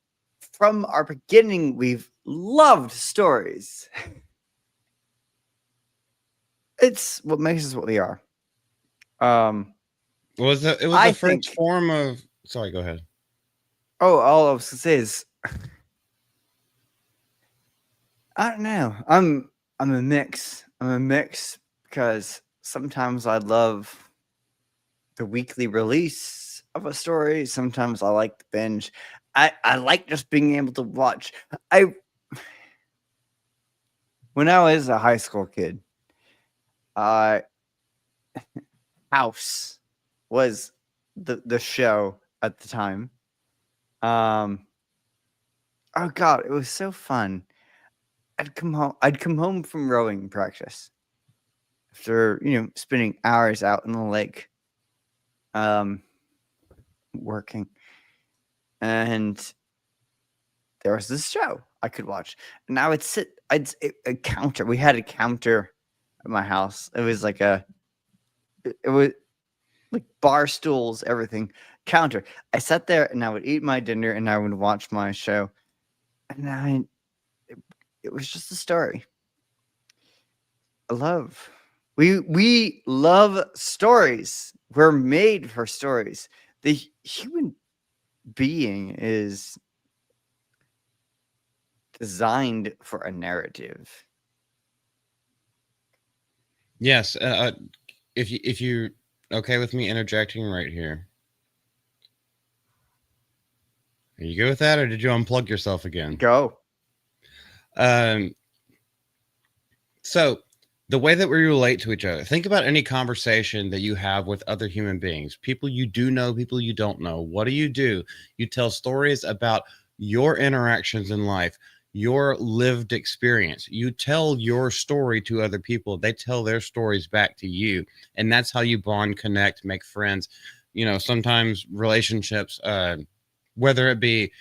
from our beginning we've loved stories. It's what makes us what we are. Um It was I the first think form of. Sorry, go ahead. all I was gonna say is I don't know. I'm a mix. I'm a mix because sometimes I love the weekly release of a story. Sometimes I like the binge. I like just being able to watch. I When I was a high school kid, uh House was the show at the time. Um oh god, it was so fun. I'd come home from rowing practice after, spending hours out in the lake um working, and there was this show I could watch. And I would sit a counter. We had a counter at my house. It was like it was like bar stools, everything. Counter. I sat there and I would eat my dinner and I would watch my show. And it, it was just a story. I love. We love stories. We're made for stories. The human being is designed for a narrative. Yes, if you okay with me interjecting right here, are you good with that, or did you unplug yourself again? Go. Um, so the way that we relate to each other, think about any conversation that you have with other human beings, people you do know, people you don't know. What do? You tell stories about your interactions in life, your lived experience. You tell your story to other people. They tell their stories back to you. And that's how you bond, connect, make friends. Sometimes relationships, whether it be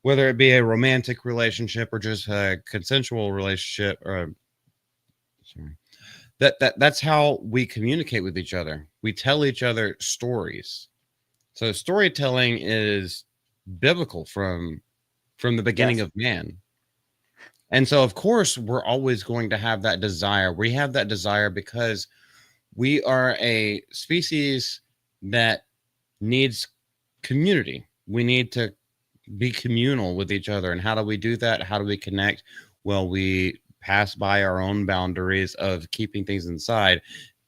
a romantic relationship or just a consensual relationship, or sorry, that's how we communicate with each other. We tell each other stories. So storytelling is biblical from the beginning Yes. of man. And so of course we're always going to have that desire. We have that desire because we are a species that needs community. We need to be communal with each other. And how do we do that? How do we connect? Well, we pass by our own boundaries of keeping things inside.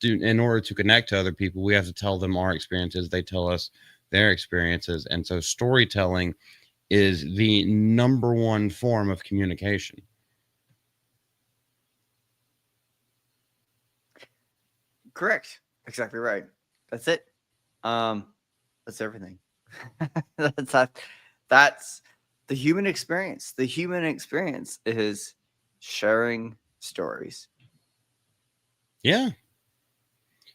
In order to connect to other people, we have to tell them our experiences. They tell us their experiences. And so storytelling is the number one form of communication. Correct. Exactly right. That's it. Um, that's everything. that's that. That's the human experience. The human experience is sharing stories. Yeah.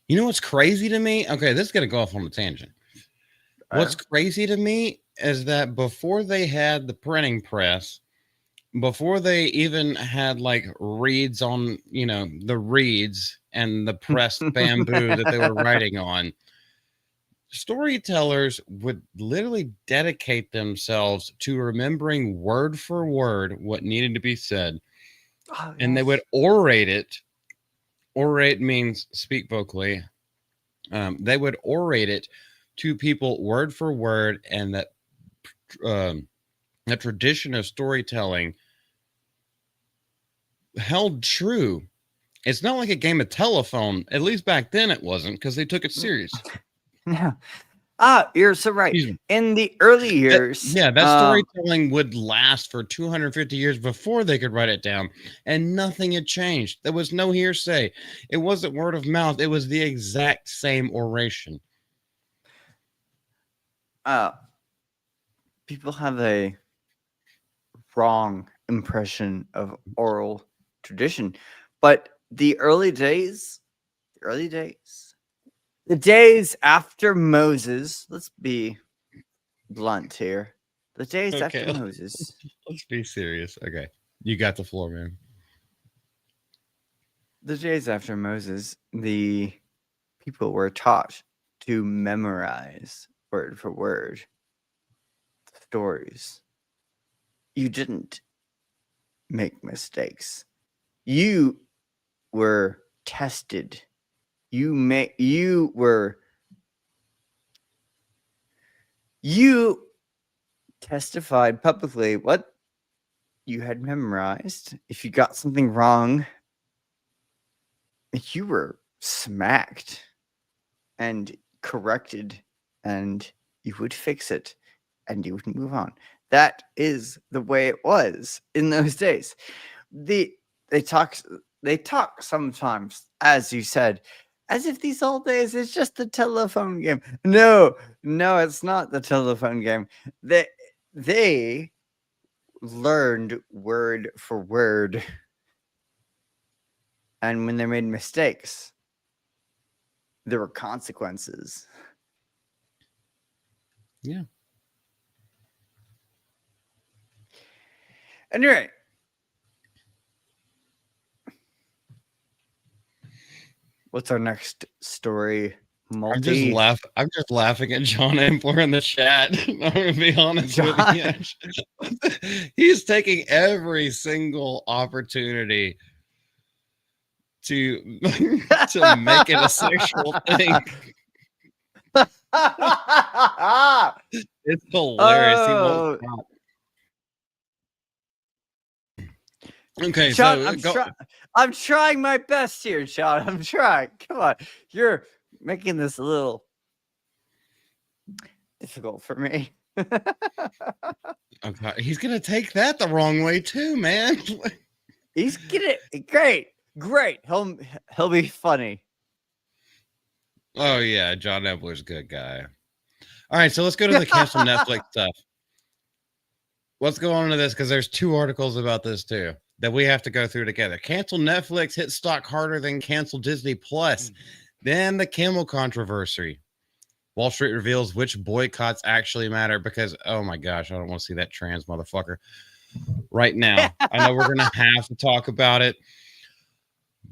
You know what's crazy to me? Okay, this is going to go off on a tangent. What's Oh, crazy to me is that before they had the printing press, before they even had like reeds on, the reeds and the pressed bamboo that they were writing on, storytellers would literally dedicate themselves to remembering word for word what needed to be said. oh And they would yes. orate it. Orate means speak vocally. They would orate it to people word for word, and um, that tradition of storytelling held true. It's not like a game of telephone. At least back then it wasn't, because they took it serious. Yeah. Ah, you're so right. Excuse me. In the early years, That storytelling would last for 250 years before they could write it down, and nothing had changed. There was no hearsay. It wasn't word of mouth. It was the exact same oration. uh, people have a wrong impression of oral tradition, but the early days, The days after Moses, let's be blunt here. The days after Okay, Moses, let's be serious. Okay, you got the floor, man. the days after Moses, the people were taught to memorize word for word stories. You didn't make mistakes. You were tested. You testified publicly what you had memorized. If you got something wrong, you were smacked and corrected, and you would fix it and you would move on. That is the way it was in those days. They talk sometimes, as you said, as if these old days is just the telephone game. No, it's not the telephone game. They learned word for word, and when they made mistakes, there were consequences. Yeah. Anyway, what's our next story? I'm just laughing at John Ampler in the chat. I'm gonna be honest with you. He's taking every single opportunity to to make it a sexual thing. It's hilarious. He won't stop. Okay, Sean, so I'm trying my best here, Sean. I'm trying. Come on. You're making this a little difficult for me. okay, he's gonna take that the wrong way too, man. He's gonna great. He'll be funny. Oh yeah, John Epler's a good guy. All right, so let's go to the cancel Netflix stuff. Let's go on to this because there's 2 articles about this too that we have to go through together. Cancel Netflix hit stock harder than cancel Disney Plus. Then the Kimmel controversy. Wall Street reveals which boycotts actually matter because, oh my gosh, I don't want to see that trans motherfucker right now. I know we're going to have to talk about it.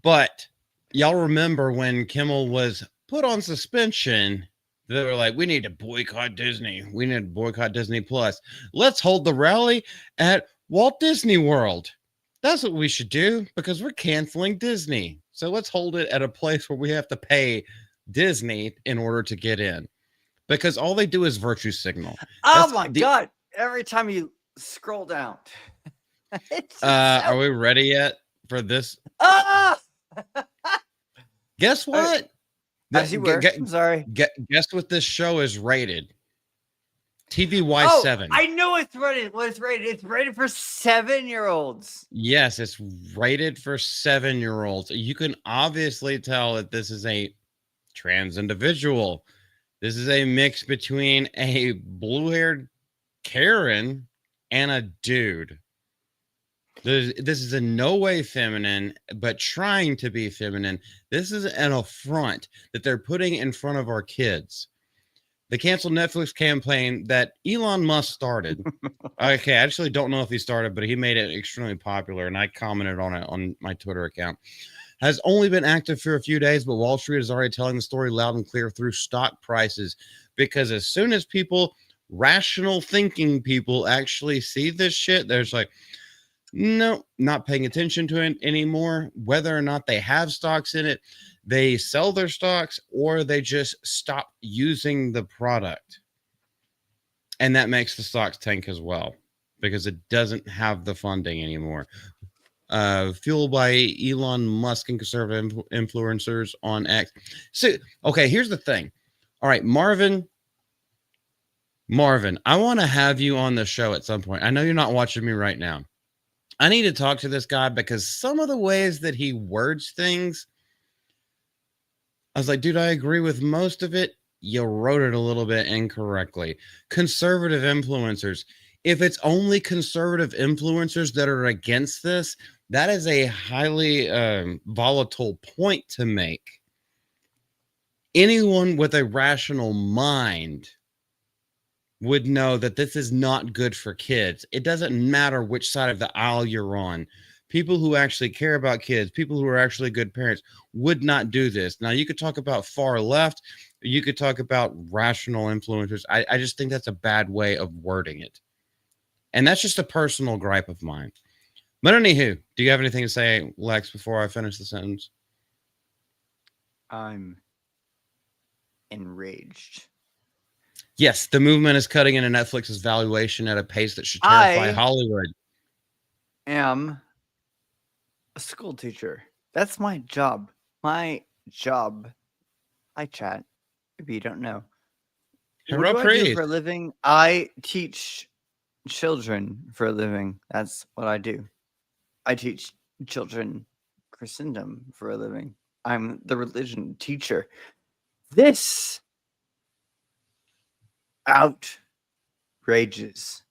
But y'all remember when Kimmel was put on suspension, they were like, we need to boycott Disney. We need to boycott Disney Plus. Let's hold the rally at Walt Disney World. That's what we should do because we're canceling Disney. So let's hold it at a place where we have to pay Disney in order to get in. Because all they do is virtue signal. Oh my God. Every time you scroll down. Are we ready yet for this? Guess what? As you were. I'm sorry. Guess what this show is rated? TVY7. I know it's rated. What it's rated? It's rated for 7-year-olds. Yes, it's rated for 7-year-olds. You can obviously tell that this is a trans individual. This is a mix between a blue-haired Karen and a dude. This is in no way feminine, but trying to be feminine. This is an affront that they're putting in front of our kids. The cancel Netflix campaign that Elon Musk started. Okay, I actually don't know if he started, but he made it extremely popular, and I commented on it on my Twitter account. Has only been active for a few days, but Wall Street is already telling the story loud and clear through stock prices. Because as soon as people, rational thinking people, actually see this shit, there's like, no, not paying attention to it anymore. Whether or not they have stocks in it, they sell their stocks or they just stop using the product. And that makes the stocks tank as well because it doesn't have the funding anymore. Fueled by Elon Musk and conservative influencers on X. So, okay, here's the thing. All right, Marvin, I want to have you on the show at some point. I know you're not watching me right now. I need to talk to this guy because some of the ways that he words things, I was like, dude, I agree with most of it. You wrote it a little bit incorrectly. Conservative influencers. If it's only conservative influencers that are against this, that is a highly volatile point to make. anyone with a rational mind would know that this is not good for kids. It doesn't matter which side of the aisle you're on. People who actually care about kids, people who are actually good parents, would not do this. Now, you could talk about far left, you could talk about rational influencers. I just think that's a bad way of wording it. And that's just a personal gripe of mine. But anywho, do you have anything to say, Lex, before I finish the sentence? I'm enraged. Yes, the movement is cutting into Netflix's valuation at a pace that should terrify I Hollywood. am a school teacher. That's my job. My job. Hi, chat. If you don't know, what do I do for a living? I teach children for a living. That's what I do. I teach children Christendom for a living. I'm the religion teacher. This outrages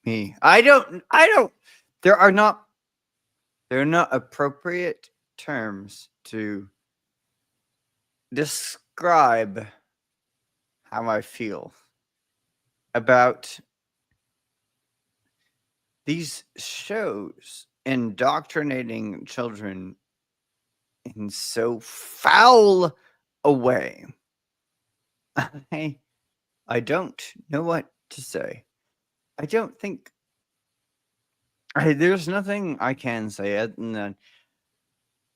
me. I don't there are not appropriate terms to describe how I feel about these shows indoctrinating children in so foul a way. I don't know what to say. I don't think there's nothing I can say other than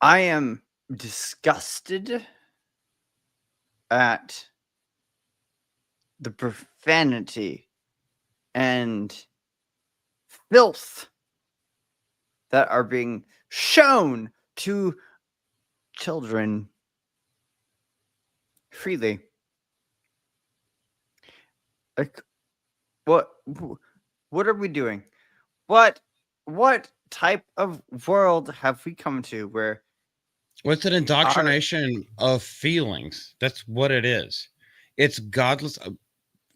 I am disgusted at the profanity and filth that are being shown to children freely. Like, what are we doing? What type of world have we come to where What's an indoctrination of feelings? That's what it is. It's godless.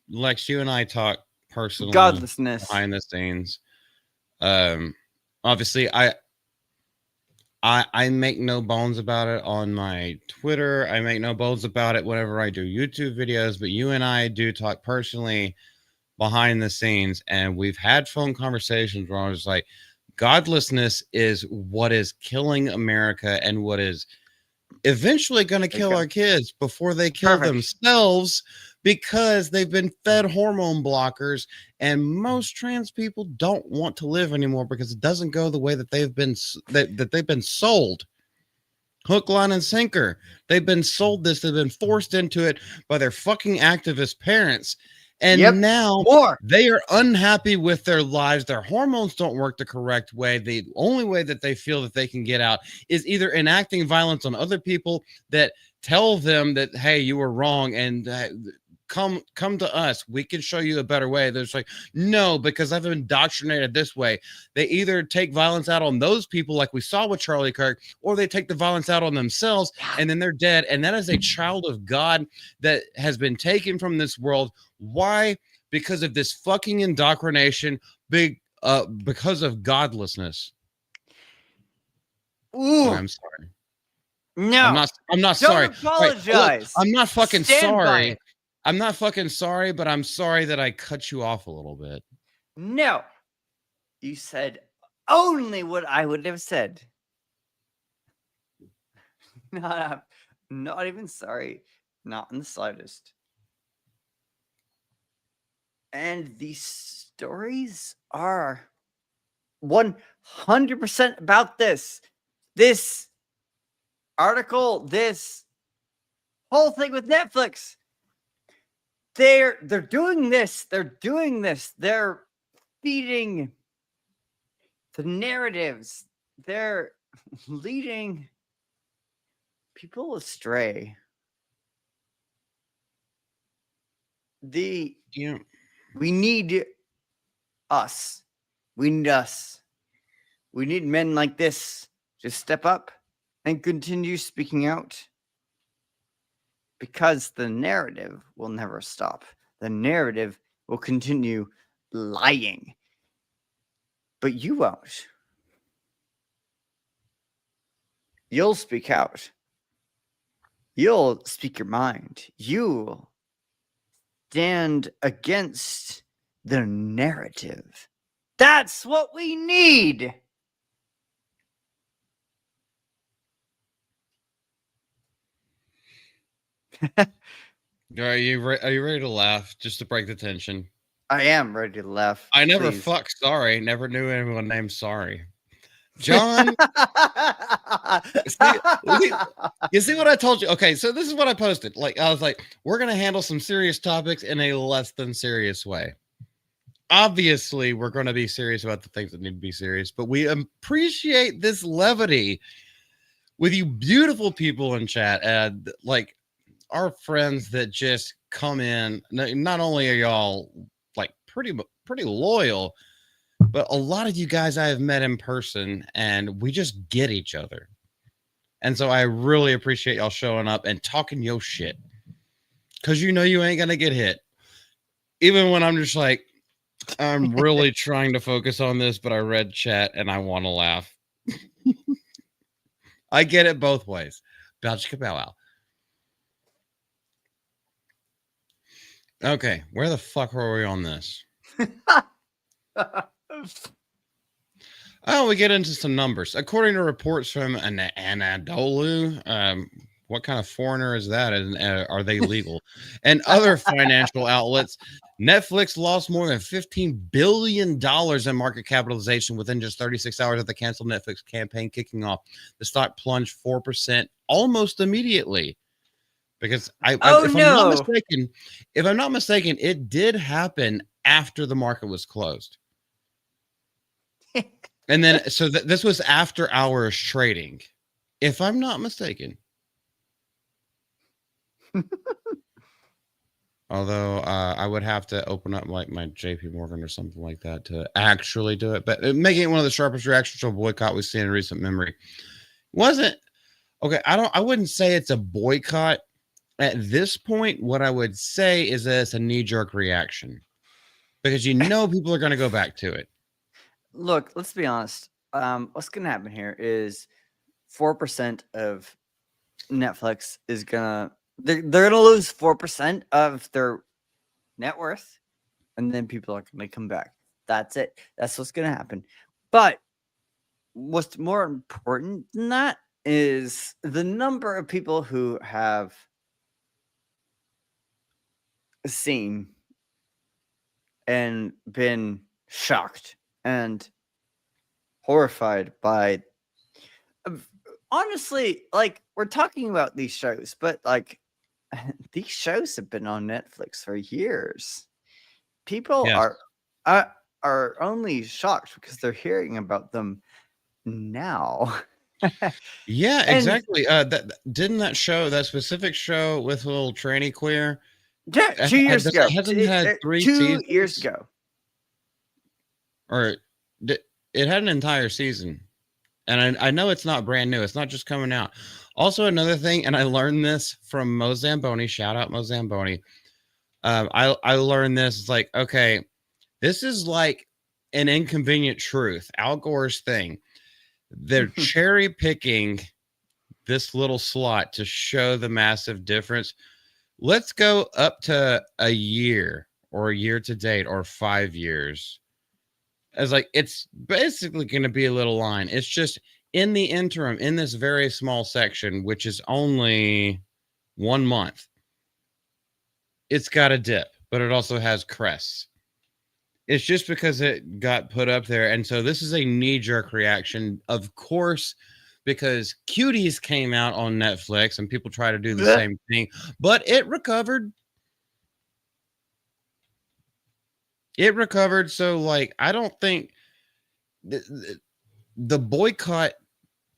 Lex, you and I talk personally godlessness behind the scenes. Obviously, I make no bones about it on my Twitter. I make no bones about it whenever I do YouTube videos. But you and I do talk personally behind the scenes, and we've had phone conversations where I was like, godlessness is what is killing America and what is eventually going to kill our kids before they kill themselves, because they've been fed hormone blockers, and most trans people don't want to live anymore because it doesn't go the way that they've been that they've been sold. Hook, line, and sinker. They've been sold this. They've been forced into it by their fucking activist parents. And now they are unhappy with their lives. Their hormones don't work the correct way. The only way that they feel that they can get out is either enacting violence on other people that tell them that, hey, you were wrong, and come to us. We can show you a better way. They're just like, no, because I've been indoctrinated this way. They either take violence out on those people like we saw with Charlie Kirk, or they take the violence out on themselves, and then they're dead. And that is a child of God that has been taken from this world. Why? Because of this fucking indoctrination, because of godlessness. Ooh. I'm sorry. No. I'm not Don't sorry. apologize. Look, I'm not fucking sorry. It. I'm not fucking sorry, but I'm sorry that I cut you off a little bit. No. You said only what I would have said. Not even sorry. Not in the slightest. And these stories are 100% about this. This article, this whole thing with Netflix. They're doing this. They're doing this. They're feeding the narratives. They're leading people astray. We need us. We need us. We need men like this to step up and continue speaking out. Because the narrative will never stop. The narrative will continue lying. But you won't. You'll speak out. You'll speak your mind. You stand against the narrative. That's what we need. Are you ready to laugh just to break the tension? I am ready to laugh. I never Please. sorry. Never knew anyone named Sorry. John, see, you see what I told you? Okay, so this is what I posted. Like, I was like, we're going to handle some serious topics in a less than serious way. Obviously, we're going to be serious about the things that need to be serious, but we appreciate this levity with you beautiful people in chat. Like, our friends that just come in. Not only are y'all like pretty loyal, but a lot of you guys I have met in person and we just get each other. And so I really appreciate y'all showing up and talking your shit. Cause you know you ain't gonna get hit. Even when I'm just like, I'm really trying to focus on this, but I read chat and I want to laugh. I get it both ways. Bow chicka bow wow. Okay, where the fuck were we on this? Oh, we get into some numbers. According to reports from Anadolu, what kind of foreigner is that? And are they legal? And other financial outlets, Netflix lost more than $15 billion in market capitalization within just 36 hours of the canceled Netflix campaign kicking off. The stock plunged 4% almost immediately. Because if I'm not mistaken, it did happen after the market was closed. And then, so this was after hours trading, if I'm not mistaken. Although I would have to open up like my JP Morgan or something like that to actually do it. But making it one of the sharpest reactions to a boycott we've seen in recent memory. Wasn't okay. I wouldn't say it's a boycott at this point. What I would say is that it's a knee-jerk reaction because you know people are going to go back to it. Look, let's be honest. What's gonna happen here is 4% of Netflix is they're gonna lose 4% of their net worth, and then people are gonna come back. That's it. That's what's gonna happen. But what's more important than that is the number of people who have seen and been shocked and horrified by honestly, like, we're talking about these shows, but like these shows have been on Netflix for years. People are only shocked because they're hearing about them now. Yeah, exactly. Didn't that specific show with a little tranny queer? Yeah, 2 years ago. Hasn't had 3 2 seasons? years ago. Or it had an entire season. And I know it's not brand new. It's not just coming out. Also, another thing, and I learned this from Mo Zamboni. Shout out Mo Zamboni. I learned this. It's like, okay, this is like an inconvenient truth. Al Gore's thing. They're cherry picking this little slot to show the massive difference. Let's go up to a year or a year to date or 5 years. As like, it's basically going to be a little line. It's just in the interim, in this very small section, which is only 1 month, it's got a dip, but it also has crests. It's just because it got put up there. And so this is a knee-jerk reaction, of course, because Cuties came out on Netflix and people try to do the same thing, but it recovered. It recovered. So, like, I don't think the boycott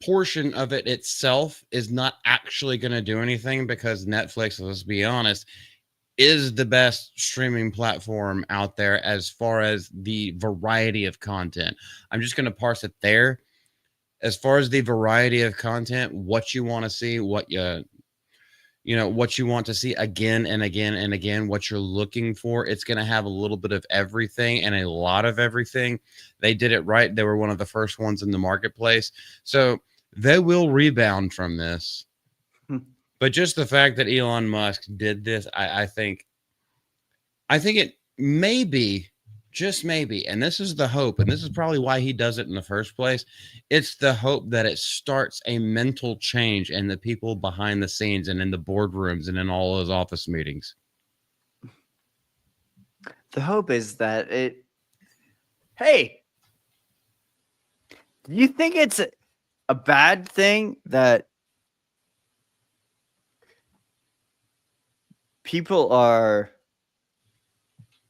portion of it itself is not actually going to do anything because Netflix, let's be honest, is the best streaming platform out there as far as the variety of content. I'm just going to parse it there. As far as the variety of content, what you want to see, what what you want to see again and again and again, what you're looking for, it's going to have a little bit of everything and a lot of everything. They did it right. They were one of the first ones in the marketplace. So they will rebound from this. But just the fact that Elon Musk did this, I think it may be, just maybe, and this is the hope, and this is probably why he does it in the first place. It's the hope that it starts a mental change in the people behind the scenes and in the boardrooms and in all those office meetings. The hope is that it. Hey, do you think it's a bad thing that people are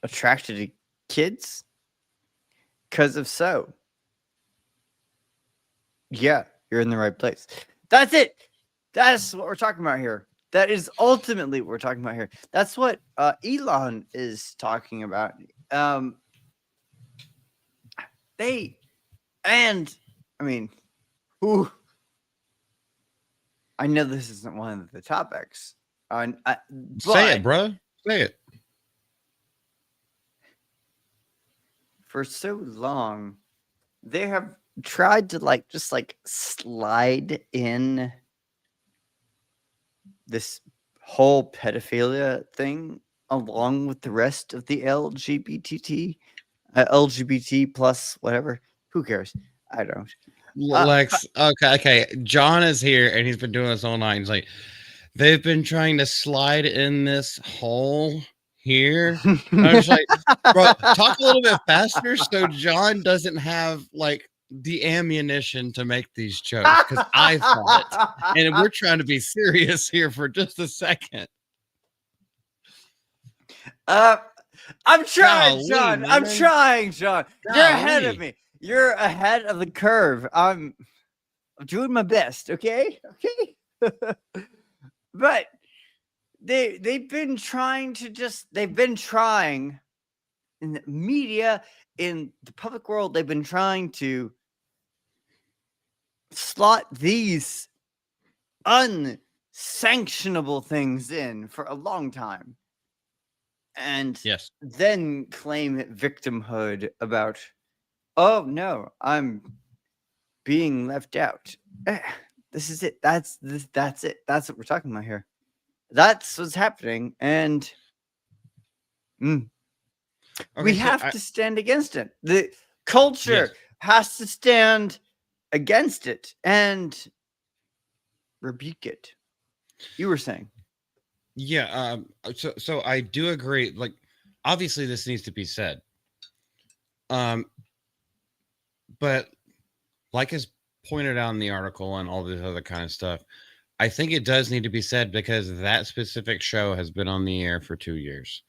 attracted to kids? Because if so, yeah, you're in the right place. That's it. That's what we're talking about here. That is ultimately what we're talking about here. That's what Elon is talking about. They, and I mean, who? I know this isn't one of the topics, Say it, but bro. Say it. for so long, they have tried to just slide in this whole pedophilia thing along with the rest of the LGBT plus whatever. Who cares? I don't. Lex, okay. John is here and he's been doing this all night. He's like, they've been trying to slide in this hole here. I was like, bro, talk a little bit faster so John doesn't have like the ammunition to make these jokes because I thought it. And we're trying to be serious here for just a second. I'm trying, Golly, John. man. I'm trying, John. You're ahead of Golly. me. You're ahead of the curve. I'm doing my best, okay? Okay. But they've been trying in the media, in the public world, they've been trying to slot these unsanctionable things in for a long time. And Yes. then claim victimhood about, oh no, I'm being left out. This is it. That's it. That's what we're talking about here. That's what's happening, and we have to stand against it. The culture has to stand against it and rebuke it. You were saying. Yeah, so I do agree. Like, obviously, this needs to be said. But like is pointed out in the article and all this other kind of stuff, I think it does need to be said because that specific show has been on the air for 2 years.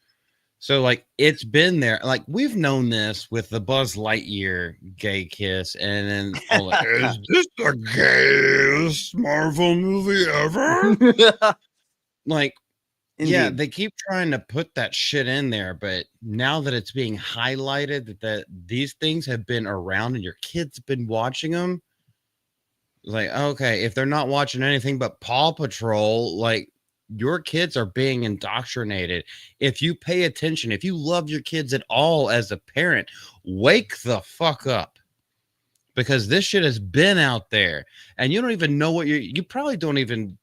So like it's been there. Like we've known this with the Buzz Lightyear gay kiss, and then all like, is this the gayest Marvel movie ever? Like, yeah, Indeed. they keep trying to put that shit in there, but now that it's being highlighted that these things have been around and your kids have been watching them, like, okay, if they're not watching anything but Paw Patrol, like your kids are being indoctrinated. If you pay attention, if you love your kids at all as a parent, wake the fuck up. Because this shit has been out there and you don't even know what you probably don't even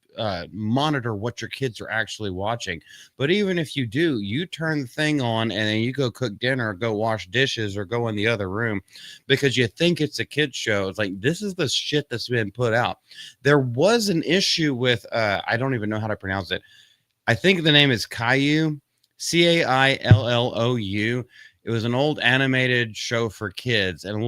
monitor what your kids are actually watching. But even if you do, you turn the thing on and then you go cook dinner or go wash dishes or go in the other room because you think it's a kid's show. It's like, this is the shit that's been put out. There was an issue with, I don't even know how to pronounce it. I think the name is Caillou, Caillou. It was an old animated show for kids and a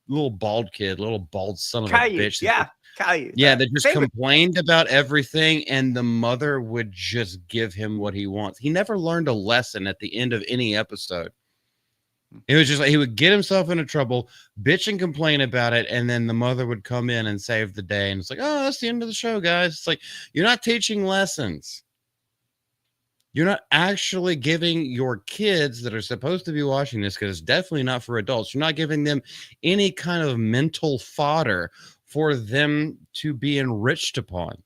little bald kid, little bald son of a bitch. Yeah. Caillou. Yeah, that just complained about everything, and the mother would just give him what he wants. He never learned a lesson at the end of any episode. It was just like he would get himself into trouble, bitch and complain about it, and then the mother would come in and save the day. And it's like, oh, that's the end of the show, guys. It's like, you're not teaching lessons. You're not actually giving your kids that are supposed to be watching this, because it's definitely not for adults. You're not giving them any kind of mental fodder for them to be enriched upon.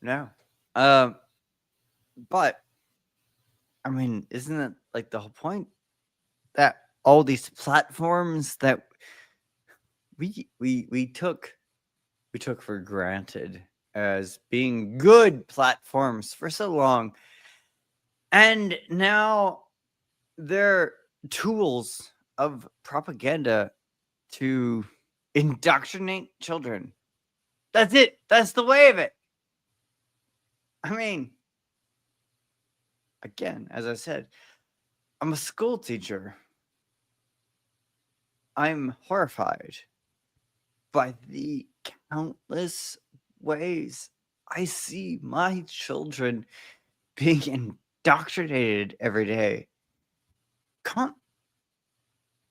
No. But I mean, isn't it like the whole point that all these platforms that we took for granted as being good platforms for so long, and now they're tools of propaganda to indoctrinate children. That's it. That's the way of it. I mean, again, as I said, I'm a school teacher. I'm horrified by the countless ways I see my children being indoctrinated every day.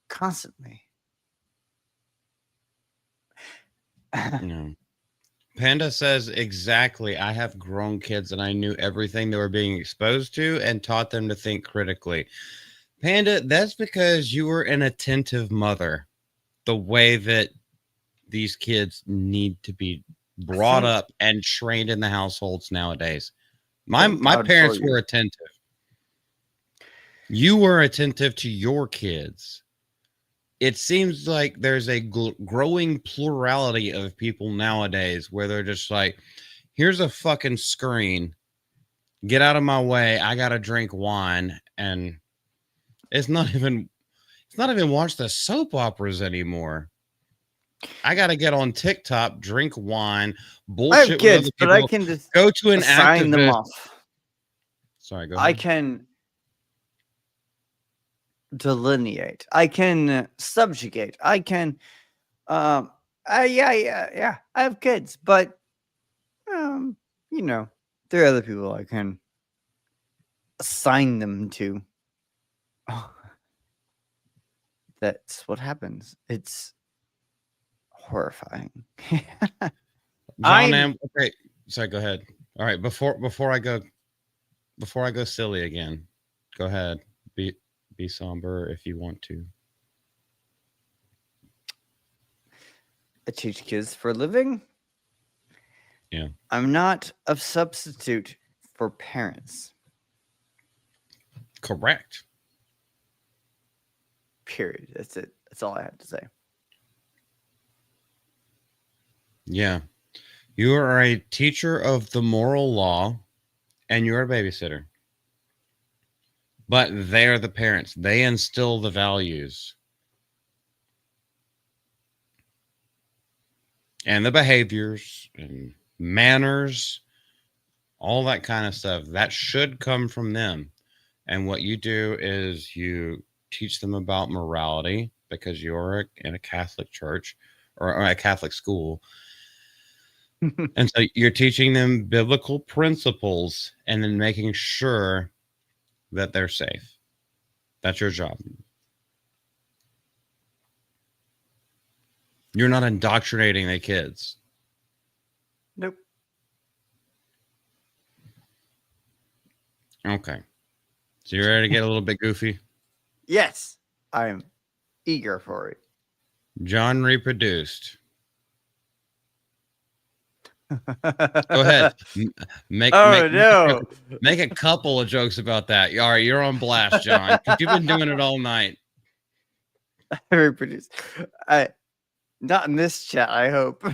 Constantly. No. Panda says exactly. I have grown kids and I knew everything they were being exposed to and taught them to think critically. Panda, that's because you were an attentive mother. The way that these kids need to be brought up and trained in the households nowadays. My parents were attentive. You were attentive to your kids. It seems like there's a growing plurality of people nowadays where they're just like, here's a fucking screen. Get out of my way. I got to drink wine. And it's not even watch the soap operas anymore. I got to get on TikTok, drink wine, bullshit I have kids, with other people, but I can just go to an sign them activist. off. Sorry, go ahead. I can delineate. I can subjugate. I can yeah. I have kids, but there are other people I can assign them to. That's what happens. It's horrifying. Okay, sorry, go ahead. All right, before I go silly again, go ahead. Be somber if you want to. I teach kids for a living. Yeah. I'm not a substitute for parents. Correct. Period. That's it. That's all I have to say. Yeah. You are a teacher of the moral law and you're a babysitter. But they're the parents. They instill the values and the behaviors and manners, all that kind of stuff. That should come from them. And what you do is you teach them about morality because you're in a Catholic church or a Catholic school. And so you're teaching them biblical principles and then making sure that they're safe. That's your job. You're not indoctrinating the kids. Nope. Okay. So you're ready to get a little bit goofy? Yes. I'm eager for it. John reproduced. Go ahead. Make a couple of jokes about that. All right, you're on blast, John. You've been doing it all night. I reproduced. Not in this chat, I hope.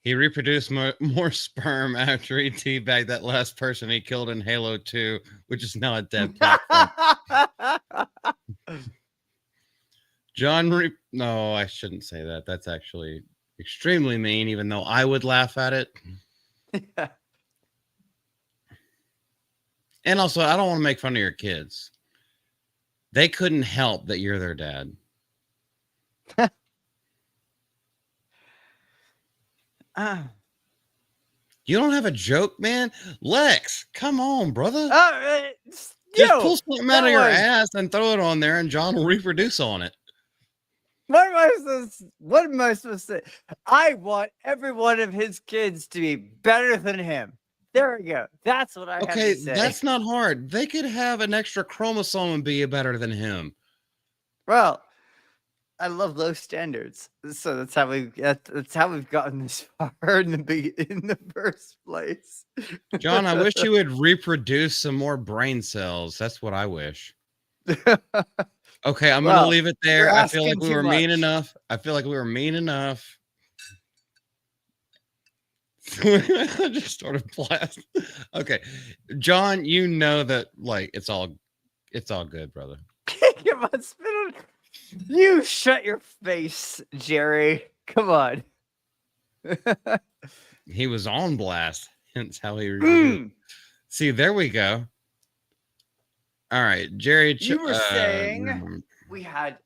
He reproduced more sperm after he teabagged that last person he killed in Halo 2, which is now a dead platform. John, no, I shouldn't say that. That's actually extremely mean, even though I would laugh at it. Yeah. And also, I don't want to make fun of your kids. They couldn't help that you're their dad. You don't have a joke, man? Lex, come on, brother. Just pull something out of your ass and throw it on there, and John will reproduce on it. What am I supposed to say? I want every one of his kids to be better than him. There we go. That's what I have to say. That's not hard. They could have an extra chromosome and be better than him. Well, I love low standards, so that's how we've gotten this far in the first place. John, I wish you would reproduce some more brain cells. That's what I wish. Okay, I'm gonna Well, leave it you're there. I feel like asking we too were mean much. enough. I feel like we were mean enough. I just started blasting. Okay, John, you know that like it's all good, brother. Come on, spit on. You shut your face, Jerry. Come on. He was on blast. Hence how he revealed. Mm, See, there we go. All right, Jerry. you were saying we had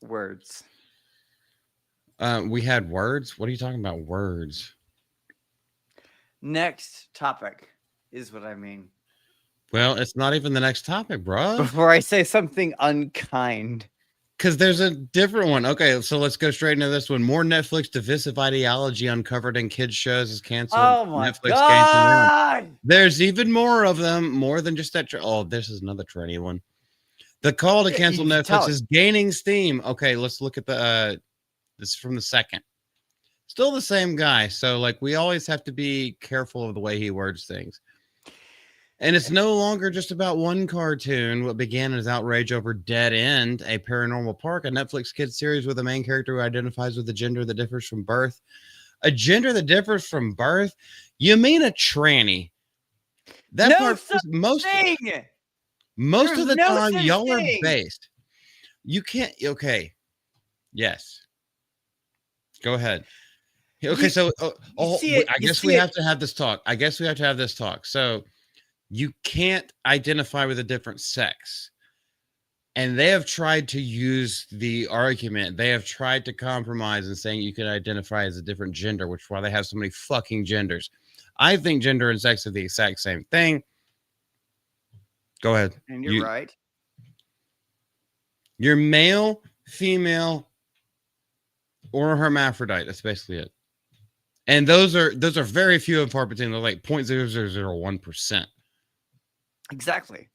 words. We had words. What are you talking about? Words. Next topic is what I mean. Well, it's not even the next topic, bro. Before I say something unkind. Because there's a different one. Okay, so let's go straight into this one. More Netflix divisive ideology uncovered in kids shows is canceled. Oh my Netflix gains momentum. god! There's even more of them, more than just that. Oh, this is another trendy one. The call to Yeah, cancel you can tell Netflix is gaining steam. Okay, let's look at the. This is from the second. Still the same guy. So like we always have to be careful of the way he words things. And it's no longer just about one cartoon. What began as outrage over Dead End, a paranormal park, a Netflix kids series with a main character who identifies with a gender that differs from birth. A gender that differs from birth? You mean a tranny? That no part such thing. Most There's of the no time, such y'all are thing. based. You can't. Okay. Yes. Go ahead. Okay. So, I guess we have to have this talk. So, you can't identify with a different sex. And they have tried to use the argument. They have tried to compromise and saying you can identify as a different gender, which is why they have so many fucking genders. I think gender and sex are the exact same thing. Go ahead. And you're right. You're male, female, or hermaphrodite. That's basically it. And those are very few and far between. They're like 0.0001%. Exactly.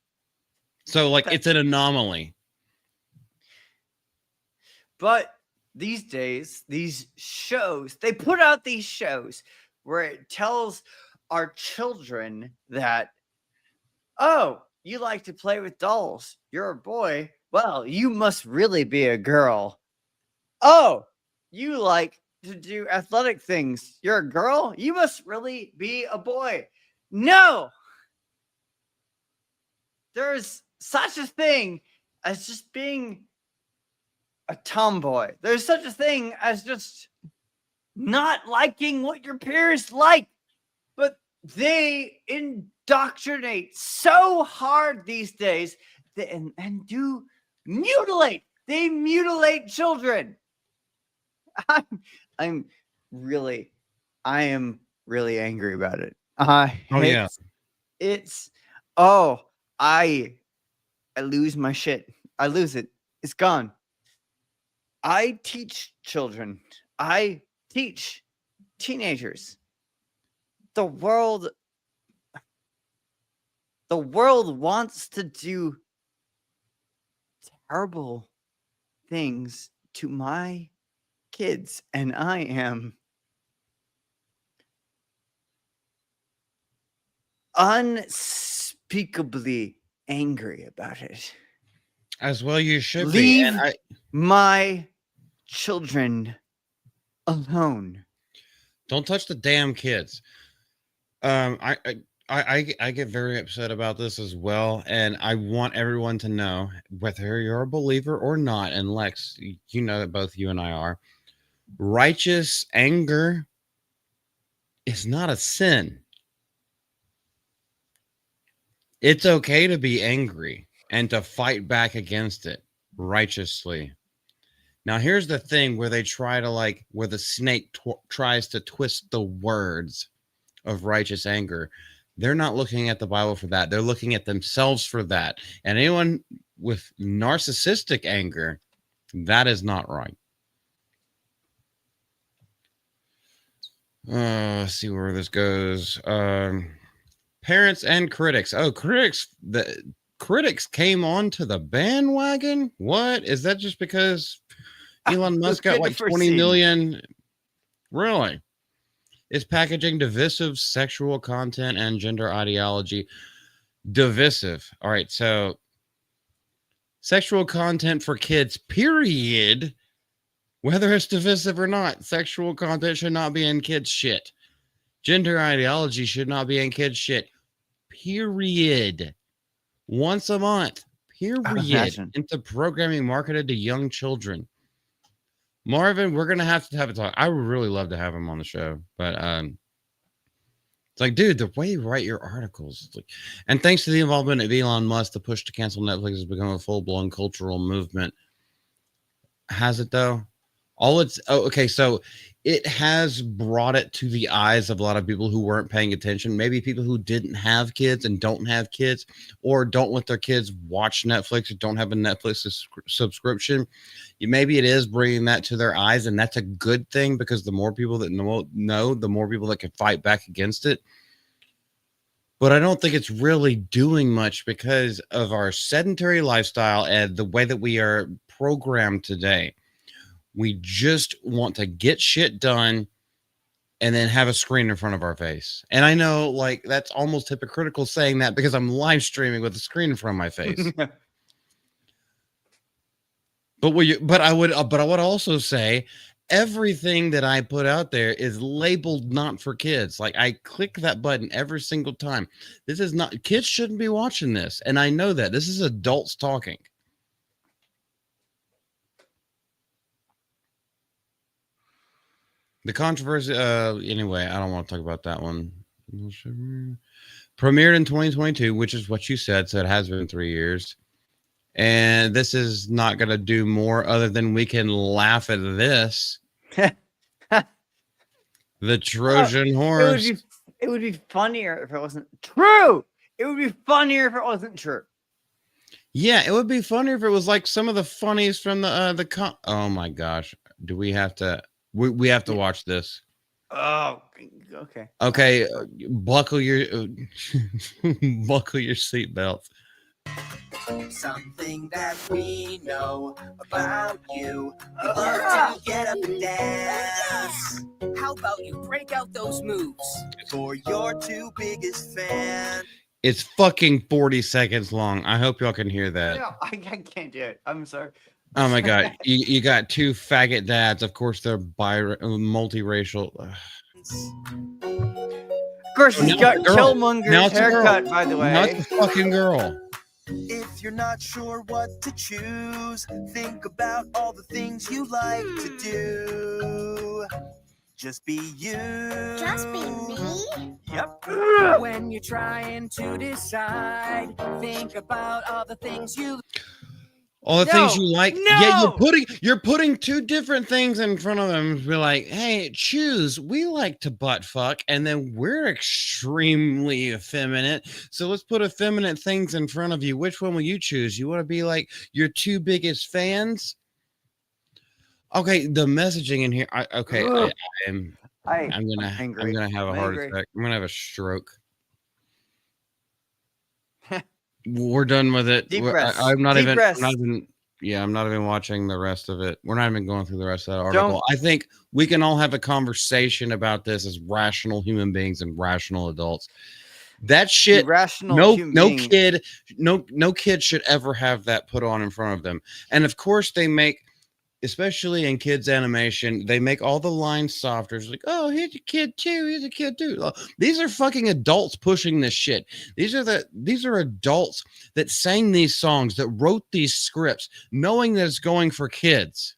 So like it's an anomaly. But these days, these shows, they put out these shows where it tells our children that, oh, you like to play with dolls. You're a boy. Well, you must really be a girl. Oh, you like to do athletic things. You're a girl. You must really be a boy. No. There's such a thing as just being a tomboy. There's such a thing as just not liking what your peers like. But they indoctrinate so hard these days and do mutilate. They mutilate children. I am really angry about it. I lose my shit. I lose it. It's gone. I teach children. I teach teenagers. The world wants to do terrible things to my kids, and I am unspeakably angry about it. As well you should be. And my children alone. Don't touch the damn kids. I get very upset about this as well, and I want everyone to know, whether you're a believer or not, and Lex, you know that both you and I are, righteous anger is not a sin. It's okay to be angry and to fight back against it righteously. Now, here's the thing where they try to where the snake tries to twist the words of righteous anger. They're not looking at the Bible for that. They're looking at themselves for that. And anyone with narcissistic anger, that is not right. Let's see where this goes. Parents and critics. Oh, the critics came on to the bandwagon? What? Is that just because Elon Musk got 20 million? Really? Is packaging divisive sexual content and gender ideology divisive? All right, so Sexual content for kids, period. Whether it's divisive or not, sexual content should not be in kids' shit. Gender ideology should not be in kids' shit, period. Once a month, period. Imagine. Into programming marketed to young children. Marvin, we're gonna have to have a talk. I would really love to have him on the show, but it's like, dude, the way you write your articles, like, and thanks to the involvement of Elon Musk, the push to cancel Netflix has become a full-blown cultural movement. Has it though? Okay, so it has brought it to the eyes of a lot of people who weren't paying attention. Maybe people who didn't have kids and don't have kids, or don't let their kids watch Netflix, or don't have a Netflix subscription. Maybe it is bringing that to their eyes, and that's a good thing, because the more people that know, the more people that can fight back against it. But I don't think it's really doing much because of our sedentary lifestyle and the way that we are programmed today. We just want to get shit done and then have a screen in front of our face. And I know, like, that's almost hypocritical saying that because I'm live streaming with a screen in front of my face. But I would also say everything that I put out there is labeled not for kids. Like, I click that button every single time. This is not, kids shouldn't be watching this. And I know that this is adults talking. The controversy, anyway, I don't want to talk about that one. Premiered in 2022, which is what you said, so it has been 3 years. And this is not going to do more other than we can laugh at this. The Trojan horse. It would be funnier if it wasn't true. It would be funnier if it wasn't true. Yeah, it would be funnier if it was like some of the funniest from the oh my gosh. Do we have to... We have to watch this. Oh, okay. Okay, buckle your seatbelts. Something that we know about you. You love to get up and dance. How about you break out those moves for your two biggest fans? It's fucking 40 seconds long. I hope y'all can hear that. No, I can't do it. I'm sorry. Oh my god, you got two faggot dads. Of course, they're multiracial. Of course, he's got Killmonger's haircut, by the way. Now it's a fucking girl. If you're not sure what to choose, think about all the things you like to do. Just be you. Just be me? Yep. When you're trying to decide, think about all the things you... All the things you like. No. Yeah, you're putting two different things in front of them. Be like, hey, choose. We like to butt fuck, and then we're extremely effeminate. So let's put effeminate things in front of you. Which one will you choose? You want to be like your two biggest fans? Okay, the messaging in here. I'm gonna have a heart attack. I'm gonna have a stroke. We're done with it. I'm not even watching the rest of it. We're not even going through the rest of that article. I think we can all have a conversation about this as rational human beings and rational adults. That shit, no kid should ever have that put on in front of them. And of course they make, especially in kids animation, they make all the lines softer. It's like, oh, he's a kid too. He's a kid too. These are fucking adults pushing this shit. These are adults that sang these songs, that wrote these scripts, knowing that it's going for kids.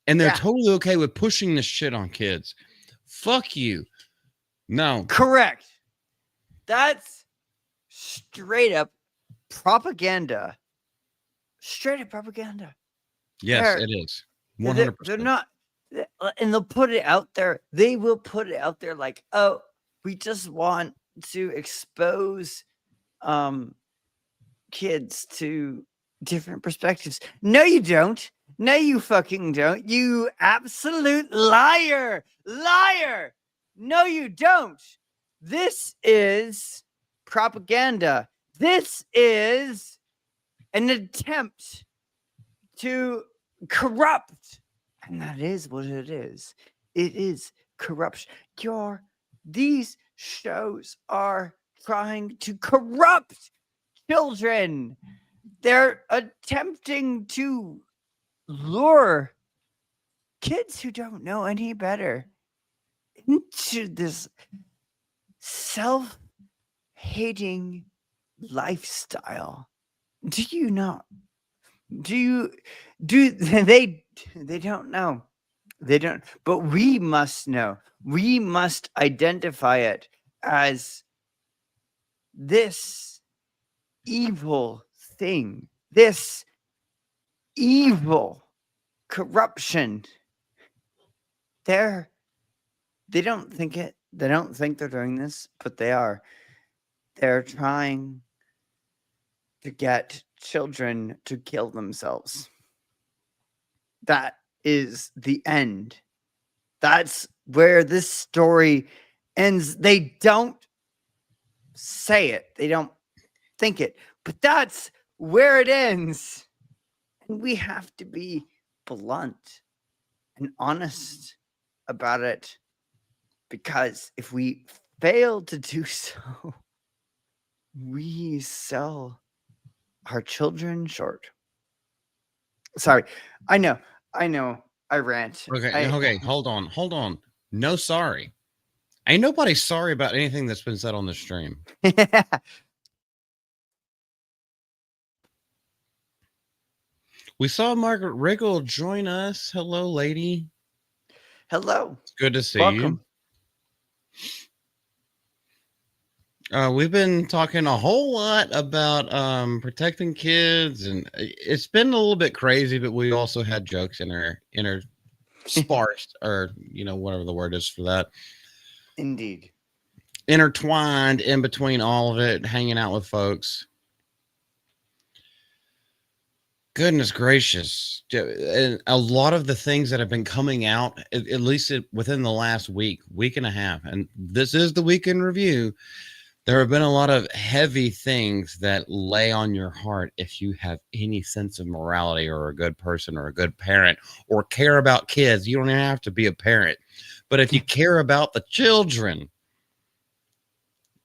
And they're totally okay with pushing this shit on kids. Fuck you. No. Correct. That's straight up propaganda. Straight up propaganda. Yes, it is. 100%. They're not, and they'll put it out there. They will put it out there like, oh, we just want to expose kids to different perspectives. No, you don't. No, you fucking don't. You absolute liar. Liar. No, you don't. This is propaganda. This is an attempt to corrupt, and that is what it is. It is corruption. These shows are trying to corrupt children. they're attempting to lure kids who don't know any better into this self-hating lifestyle. Do you not? Do they don't know. They don't, but we must know. We must identify it as this evil thing, this evil corruption. They don't think it. They don't think they're doing this, but they are. They're trying to get children to kill themselves. That is the end. That's where this story ends. They don't say it. They don't think it, but that's where it ends. And we have to be blunt and honest about it, because if we fail to do so, we sell our children short. Sorry. I know. I rant. Okay, hold on. No, sorry. Ain't nobody sorry about anything that's been said on the stream. We saw Margaret Riggle join us. Hello, lady. Hello. It's good to see Welcome. you. We've been talking a whole lot about protecting kids, and it's been a little bit crazy, but we also had jokes intersparsed, or whatever the word is for that. Indeed. Intertwined in between all of it, hanging out with folks. Goodness gracious. And a lot of the things that have been coming out, at least within the last week and a half, and this is the week in review, there have been a lot of heavy things that lay on your heart if you have any sense of morality, or a good person, or a good parent, or care about kids. You don't even have to be a parent. But if you care about the children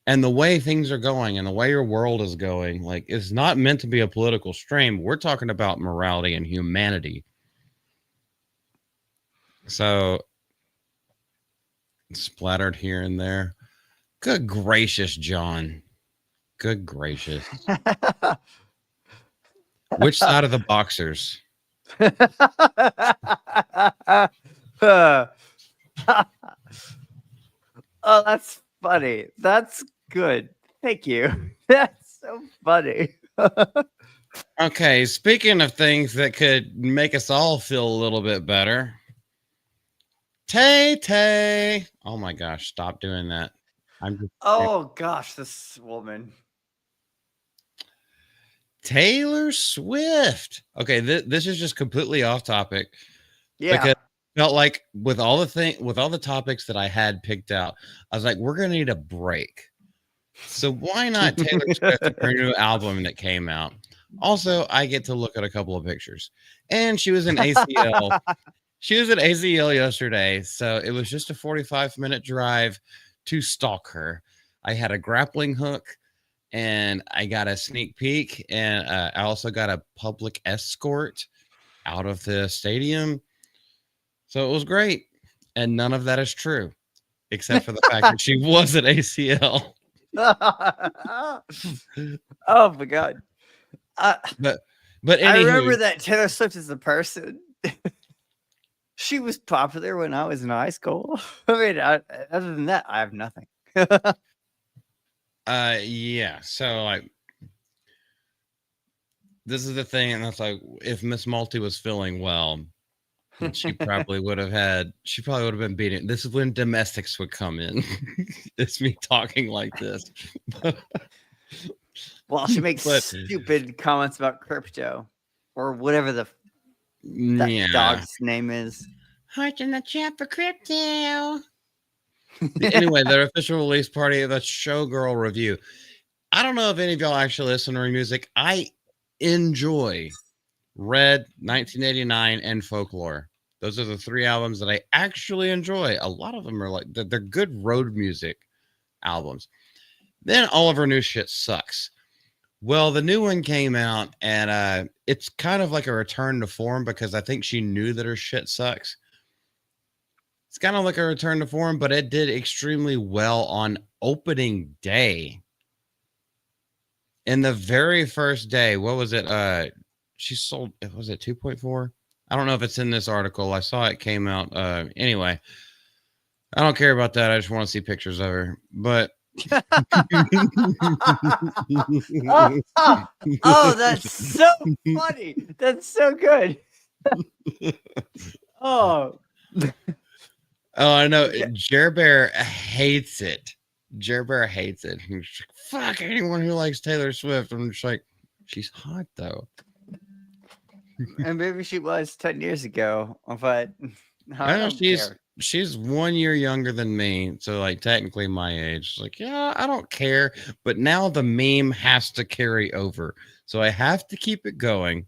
and the way things are going and the way your world is going, like, it's not meant to be a political stream. We're talking about morality and humanity. So, splattered here and there. Good gracious, John. Good gracious. Which side of the boxers? Oh, that's funny. That's good. Thank you. That's so funny. Okay, speaking of things that could make us all feel a little bit better. Tay. Oh my gosh, stop doing that. Oh gosh, this woman. Taylor Swift. Okay, this is just completely off topic. Yeah. Because I felt like with all the topics that I had picked out, I was like, we're gonna need a break. So why not Taylor Swift and her new album that came out? Also, I get to look at a couple of pictures. And she was in ACL. She was at ACL yesterday, so it was just a 45-minute drive to stalk her. I had a grappling hook, and I got a sneak peek, and I also got a public escort out of the stadium. So it was great, and none of that is true, except for the fact that she was at ACL. Oh my god. But I remember that Taylor Swift is a person. She was popular when I was in high school. I mean, other than that, I have nothing. Yeah. So like, this is the thing, and that's like, if Miss Malty was feeling well, she probably would have been beating. This is when domestics would come in. It's me talking like this. Well, she makes stupid comments about crypto or whatever that dog's name is. Heart in the chat for crypto. Anyway, their official release party of the Showgirl review. I don't know if any of y'all actually listen to her music. I enjoy Red, 1989, and Folklore. Those are the three albums that I actually enjoy. A lot of them are like, they're good road music albums. Then all of her new shit sucks. Well, the new one came out, and it's kind of like a return to form because I think she knew that her shit sucks. It's kind of like a return to form, but it did extremely well on opening day. In the very first day, what was it? She sold, was it 2.4? I don't know if it's in this article. I saw it came out. Anyway, I don't care about that. I just want to see pictures of her. But oh, that's so funny. That's so good. Oh. Oh, I know. Yeah. Jer Bear hates it. Jer Bear hates it. He's like, fuck anyone who likes Taylor Swift. I'm just like, she's hot though. And maybe she was 10 years ago, but I I know don't care. she's 1 year younger than me, so like technically my age. It's like, yeah, I don't care. But now the meme has to carry over. So I have to keep it going.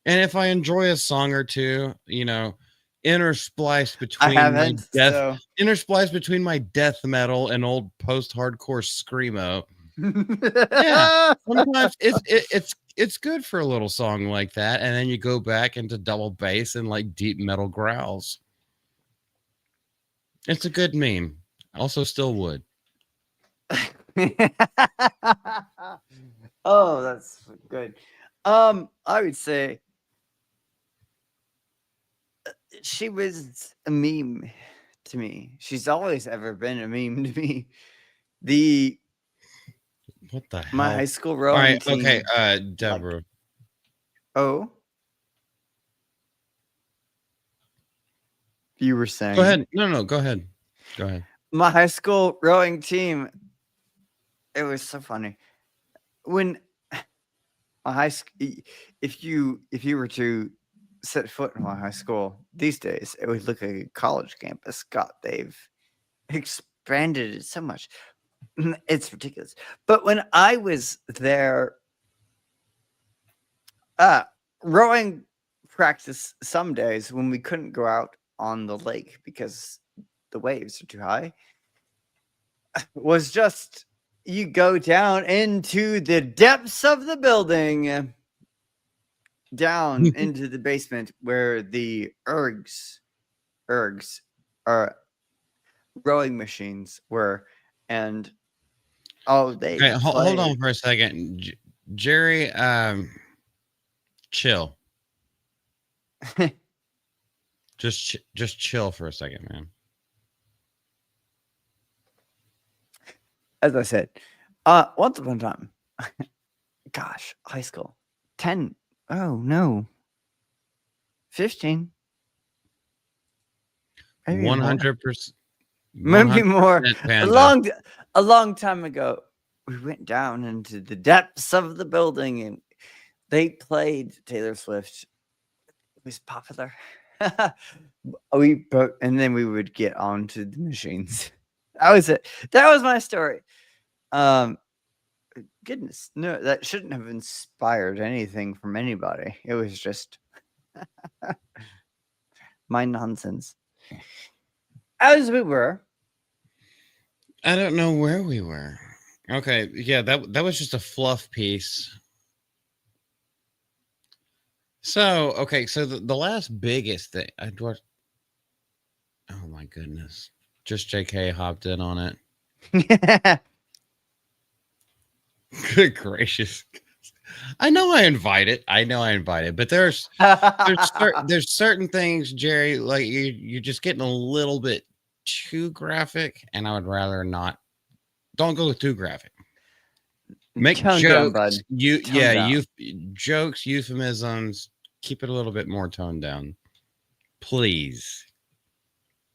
And if I enjoy a song or two, you know, interspliced I between haven't, so interspliced between my death metal and old post-hardcore screamo. Yeah, sometimes it's good for a little song like that, and then you go back into double bass and like deep metal growls. It's a good meme. Also, still would. Oh, that's good. I would say she was a meme to me. She's always ever been a meme to me. What the My hell? high school All rowing right, team. okay, Deborah. Oh, you were saying? Go ahead. No, go ahead. Go ahead. My high school rowing team. It was so funny when my high school. If you were to set foot in my high school these days, it would look like a college campus. God, they've expanded it so much. It's ridiculous. But when I was there, rowing practice some days when we couldn't go out on the lake because the waves are too high was just you go down into the depths of the building, down into the basement where the ergs are rowing machines were, and they Okay, hold on for a second, Jerry. Chill. just chill for a second, man. As I said, once upon a time, gosh, high school, 10. Oh no, 15. 100%. Maybe more. Panda. A long time ago, we went down into the depths of the building and they played Taylor Swift. It was popular. And then we would get onto the machines. That was it. That was my story. Goodness, no, that shouldn't have inspired anything from anybody. It was just my nonsense. As we were. I don't know where we were. Okay, yeah, that was just a fluff piece. So, okay, so the last biggest thing oh my goodness. Just JK hopped in on it. Good gracious. I know I invite it, but there's certain things, Jerry, like you're just getting a little bit too graphic, and I would rather not. Don't go too graphic. Make jokes, down, bud. Jokes, euphemisms. Keep it a little bit more toned down, please.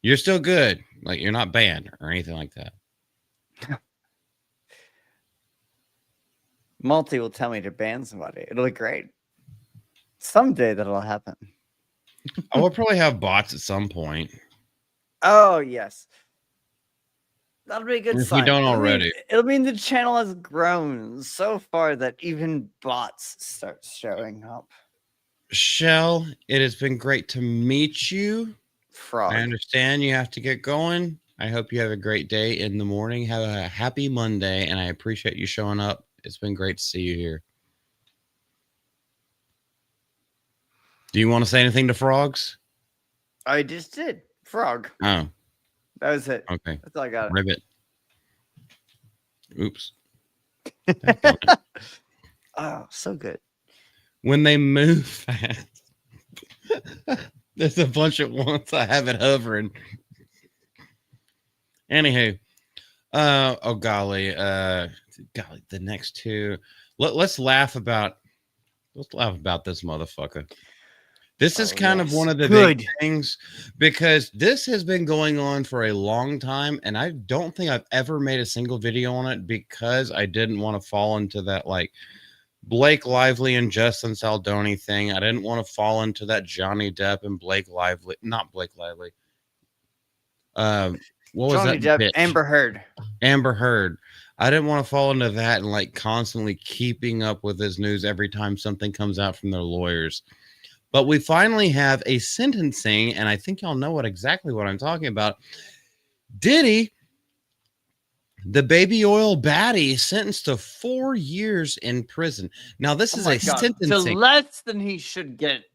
You're still good, like you're not banned or anything like that. Malty will tell me to ban somebody. It'll be great. Someday that'll happen. I will probably have bots at some point. Oh, yes. That'll be a good sign. If we don't already. It'll mean the channel has grown so far that even bots start showing up. Shell, it has been great to meet you. Frog. I understand you have to get going. I hope you have a great day in the morning. Have a happy Monday, and I appreciate you showing up It's been great to see you here. Do you want to say anything to frogs? I just did. Frog. Oh, That was it. okay. That's all I got. Ribbit. Oops. Oh, so good. When they move fast, there's a bunch at once. I have it hovering. Anywho, oh golly, the next two. Let's laugh about this motherfucker. This is kind of one of the big things because this has been going on for a long time, and I don't think I've ever made a single video on it because I didn't want to fall into that like Blake Lively and Justin Saldoni thing. I didn't want to fall into that Johnny Depp and Blake Lively, not Blake Lively. What was Johnny that? Depp, Bitch? Amber Heard. Amber Heard. I didn't want to fall into that and like constantly keeping up with this news every time something comes out from their lawyers. But we finally have a sentencing, and I think y'all know exactly what I'm talking about. Diddy, the baby oil baddie, sentenced to 4 years in prison. Now, this is a sentencing. To less than he should get.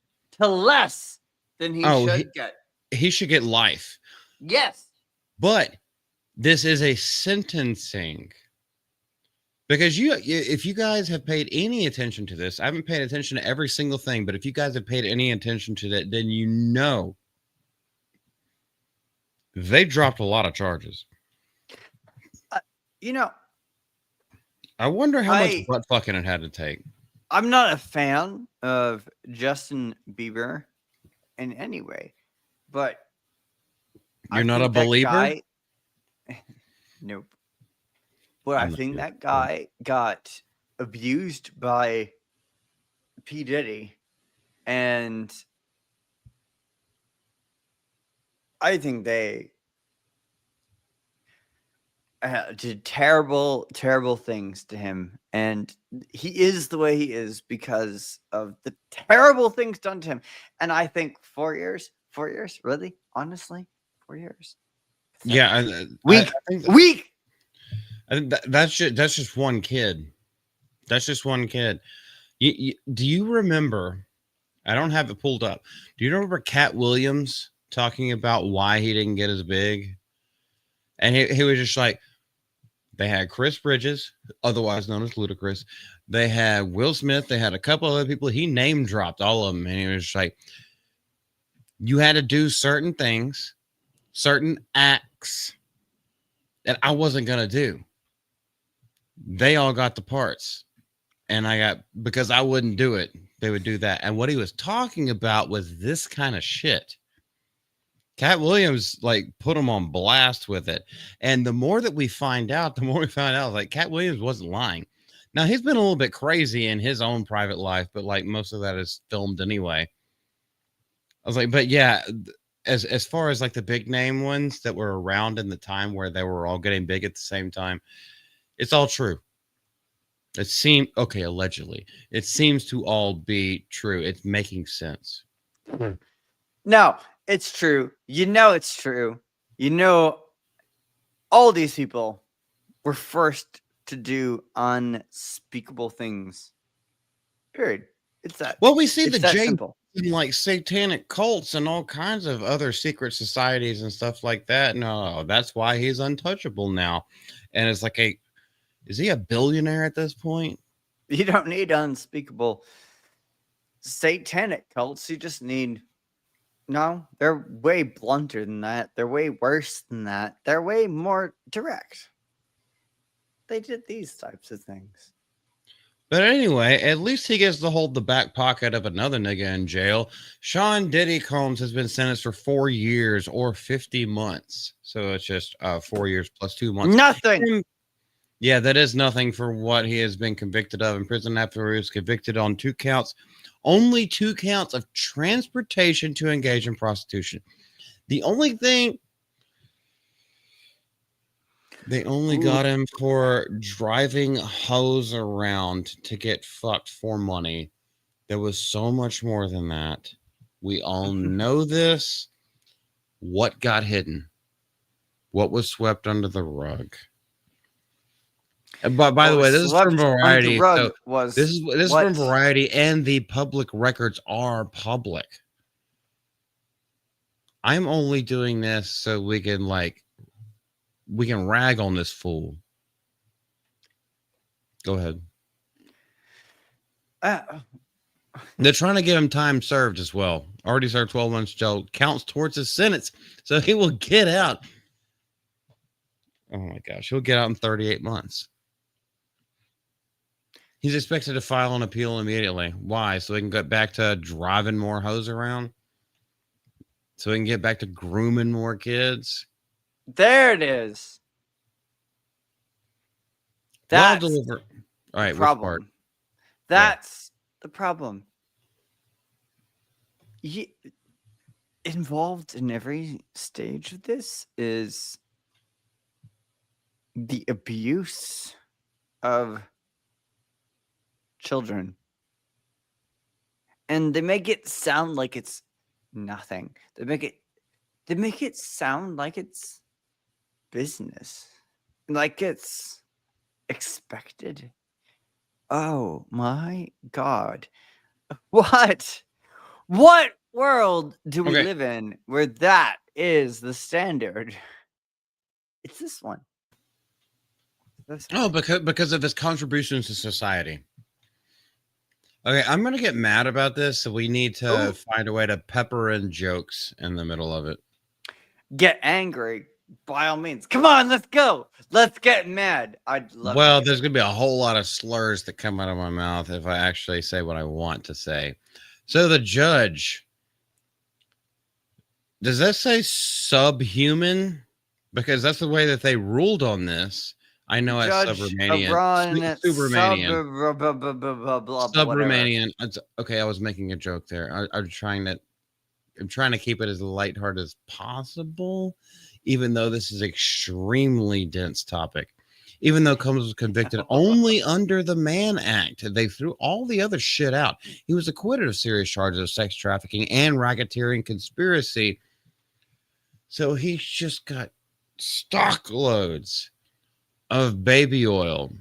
To less than he should get. He should get life. Yes. But this is a sentencing. Because if you guys have paid any attention to this, I haven't paid attention to every single thing, but if you guys have paid any attention to that, then you know they dropped a lot of charges. I wonder how much butt fucking it had to take. I'm not a fan of Justin Bieber in any way, but you're not a believer? Nope. But I think that guy got abused by P. Diddy, and I think they did terrible, terrible things to him. And he is the way he is because of the terrible things done to him. And I think 4 years, really? Honestly, 4 years. Yeah. Weak. I think that's just one kid. That's just one kid. Do you remember? I don't have it pulled up. Do you remember Cat Williams talking about why he didn't get as big? And he was just like, they had Chris Bridges, otherwise known as Ludacris. They had Will Smith. They had a couple other people. He name dropped all of them. And he was just like, you had to do certain things, certain acts that I wasn't going to do. They all got the parts, and because I wouldn't do it, they would do that. And what he was talking about was this kind of shit. Cat Williams like put him on blast with it. And the more that we find out, like Cat Williams wasn't lying. Now he's been a little bit crazy in his own private life, but like most of that is filmed anyway. I was like, but yeah, as far as like the big name ones that were around in the time where they were all getting big at the same time, it's all true. It seemed okay, allegedly. It seems to all be true. It's making sense. No, it's true. It's true. All these people were forced to do unspeakable things. Period. It's that. Well, we see it's the J simple. in like satanic cults and all kinds of other secret societies and stuff like that. No, that's why he's untouchable now. And it's like is he a billionaire at this point? You don't need unspeakable satanic cults. You just need... No, they're way blunter than that. They're way worse than that. They're way more direct. They did these types of things. But anyway, at least he gets to hold the back pocket of another nigga in jail. Sean Diddy Combs has been sentenced for 4 years or 50 months. So it's just 4 years plus 2 months. Nothing. Yeah, that is nothing for what he has been convicted of in prison after he was convicted on 2 counts. Only 2 counts of transportation to engage in prostitution. The only thing... They only got him for driving hoes around to get fucked for money. There was so much more than that. We all know this. What got hidden? What was swept under the rug? But by the What way, was this is from swept under the Variety. rug So was this is what? from Variety, and the public records are public. I'm only doing this so we can rag on this fool. Go ahead. They're trying to give him time served as well. Already served 12 months jail. Counts towards his sentence, so he will get out. Oh my gosh, he'll get out in 38 months. He's expected to file an appeal immediately. Why? So he can get back to driving more hoes around? So he can get back to grooming more kids? There it is. Well That's delivered. All right, the which part? problem. That's the problem. Involved in every stage of this is the abuse of children. And they make it sound like it's nothing. They make it sound like it's business. Like it's expected. Oh my God. What world do we Okay. live in where that is the standard? It's this one. Oh, because of his contributions to society. Okay, I'm gonna get mad about this, so we need to find a way to pepper in jokes in the middle of it. Get angry, by all means. Come on, let's go. Let's get mad. I'd love. Well, there's gonna be a whole lot of slurs that come out of my mouth if I actually say what I want to say. So the judge, does that say subhuman? Because that's the way that they ruled on this. I know it's Subromanian. Subromanian. Okay, I was making a joke there. I'm trying to keep it as lighthearted as possible, even though this is an extremely dense topic. Even though Combs was convicted only under the Mann Act, they threw all the other shit out. He was acquitted of serious charges of sex trafficking and racketeering conspiracy. So he's just got stock loads of baby oil.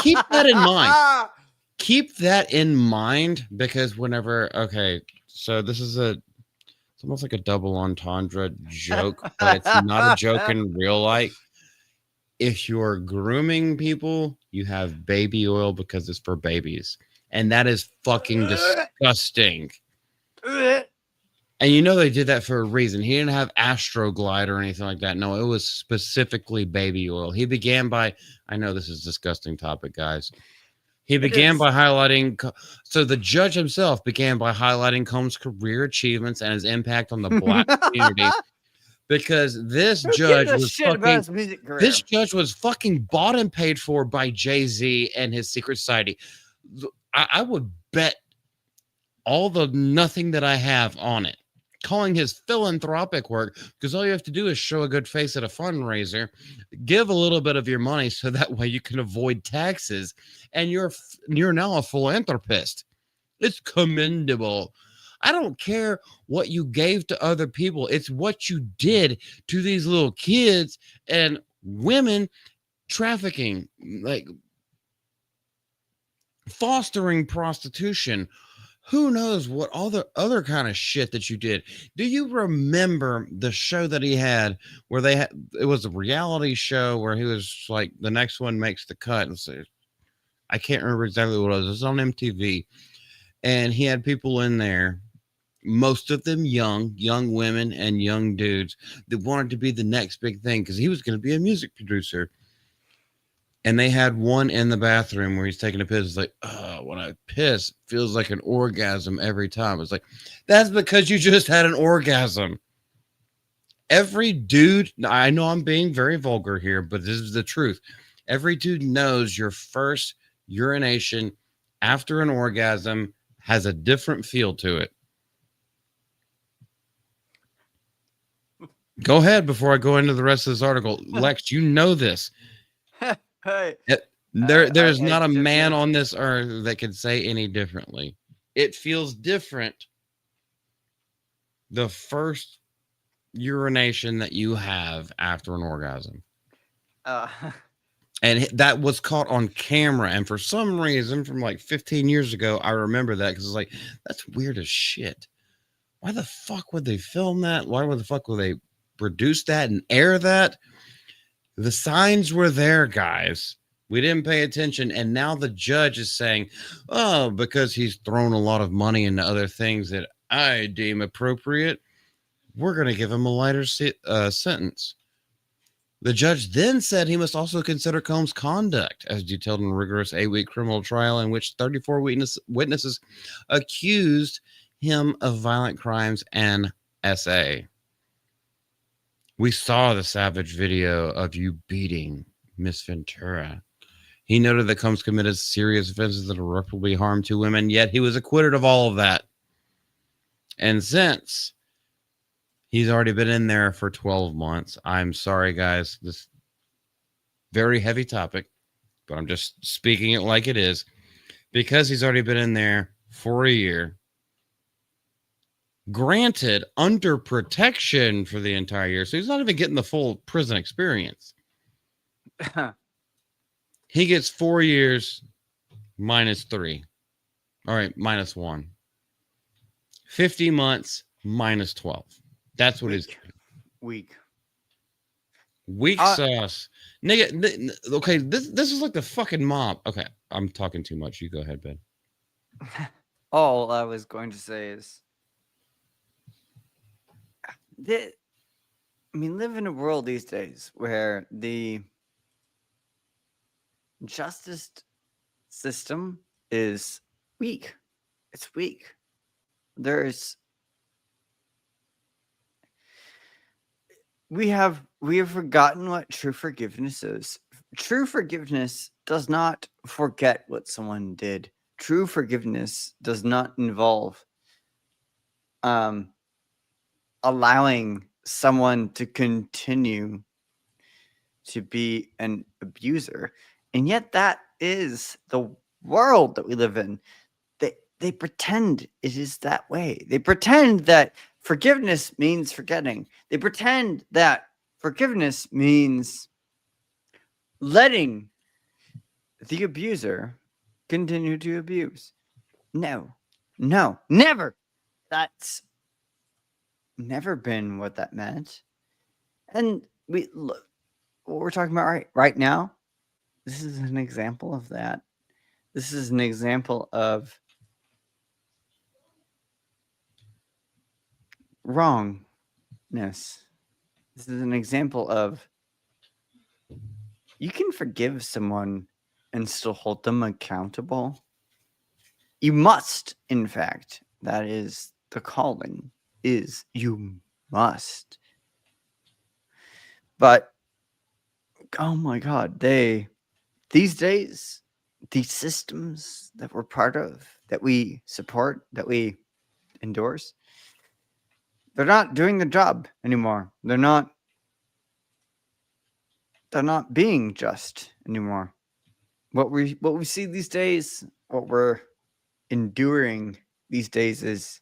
Keep that in mind. Keep that in mind, because whenever, okay, so this is it's almost like a double entendre joke, but it's not a joke in real life. If you're grooming people, you have baby oil because it's for babies. And that is fucking disgusting. And you know they did that for a reason. He didn't have Astroglide or anything like that. No, it was specifically baby oil. He began by, I know this is a disgusting topic, guys. He began by highlighting, so the judge himself began by highlighting Combs' career achievements and his impact on the Black community. Because this judge was fucking bought and paid for by Jay-Z and his secret society. I would bet all the nothing that I have on it, calling his philanthropic work, because all you have to do is show a good face at a fundraiser, give a little bit of your money so that way you can avoid taxes, and you're now a philanthropist. It's commendable. I don't care what you gave to other people. It's what you did to these little kids and women, trafficking, like fostering prostitution. Who knows what all the other kind of shit that you did. Do you remember the show that he had where it was a reality show where he was like, the next one makes the cut, and so I can't remember exactly what it was. It was on MTV, and he had people in there, most of them young women and young dudes that wanted to be the next big thing because he was going to be a music producer. And they had one in the bathroom where he's taking a piss. It's like, oh, when I piss, it feels like an orgasm every time. It's like, that's because you just had an orgasm. Every dude, I know I'm being very vulgar here, but this is the truth. Every dude knows your first urination after an orgasm has a different feel to it. Go ahead before I go into the rest of this article. Lex, you know this. Hey, there's not a man on this earth that can say any differently. It feels different the first urination that you have after an orgasm. And that was caught on camera. And for some reason, from like 15 years ago, I remember that because it's like, that's weird as shit. Why the fuck would they film that? Why the fuck would they produce that and air that? The signs were there, guys. We didn't pay attention. And now the judge is saying, oh, because he's thrown a lot of money into other things that I deem appropriate, we're going to give him a lighter sentence. The judge then said he must also consider Combs' conduct as detailed in a rigorous 8-week criminal trial in which 34 witnesses accused him of violent crimes and SA. We saw the savage video of you beating Miss Ventura. He noted that Combs committed serious offenses that irreparably harmed 2 women, yet he was acquitted of all of that. And since he's already been in there for 12 months. I'm sorry, guys. This very heavy topic, but I'm just speaking it like it is. Because he's already been in there for a year. Granted, under protection for the entire year. So he's not even getting the full prison experience. He gets 4 years minus 3. All right, minus 1. 50 months minus 12. That's what his weak sauce, nigga. Okay, this is like the fucking mob. Okay, I'm talking too much. You go ahead, Ben. All I was going to say is that, I mean, live in a world these days where the justice system is weak. It's weak. We have forgotten what true forgiveness is. True forgiveness does not forget what someone did. True forgiveness does not involve allowing someone to continue to be an abuser. And yet that is the world that we live in. They pretend it is that way. They pretend that forgiveness means forgetting. They pretend that forgiveness means letting the abuser continue to abuse. No, never. That's never been what that meant. And what we're talking about right now, this is an example of that. This is an example of wrongness. This is an example of you can forgive someone and still hold them accountable. You must, in fact. That is the calling, is you must. But, oh my God, these days, these systems that we're part of, that we support, that we endorse, they're not doing the job anymore. They're not being just anymore. What we see these days, what we're enduring these days is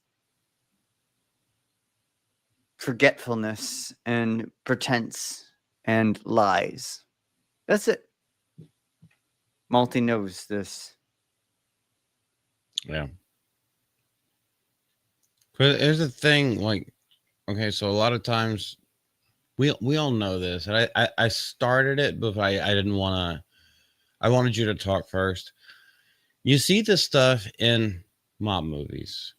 forgetfulness and pretense and lies. That's it. Malty knows this. Yeah. But here's the thing, like, okay, so a lot of times we all know this, and I started it, but I didn't want to. I wanted you to talk first. You see this stuff in mob movies.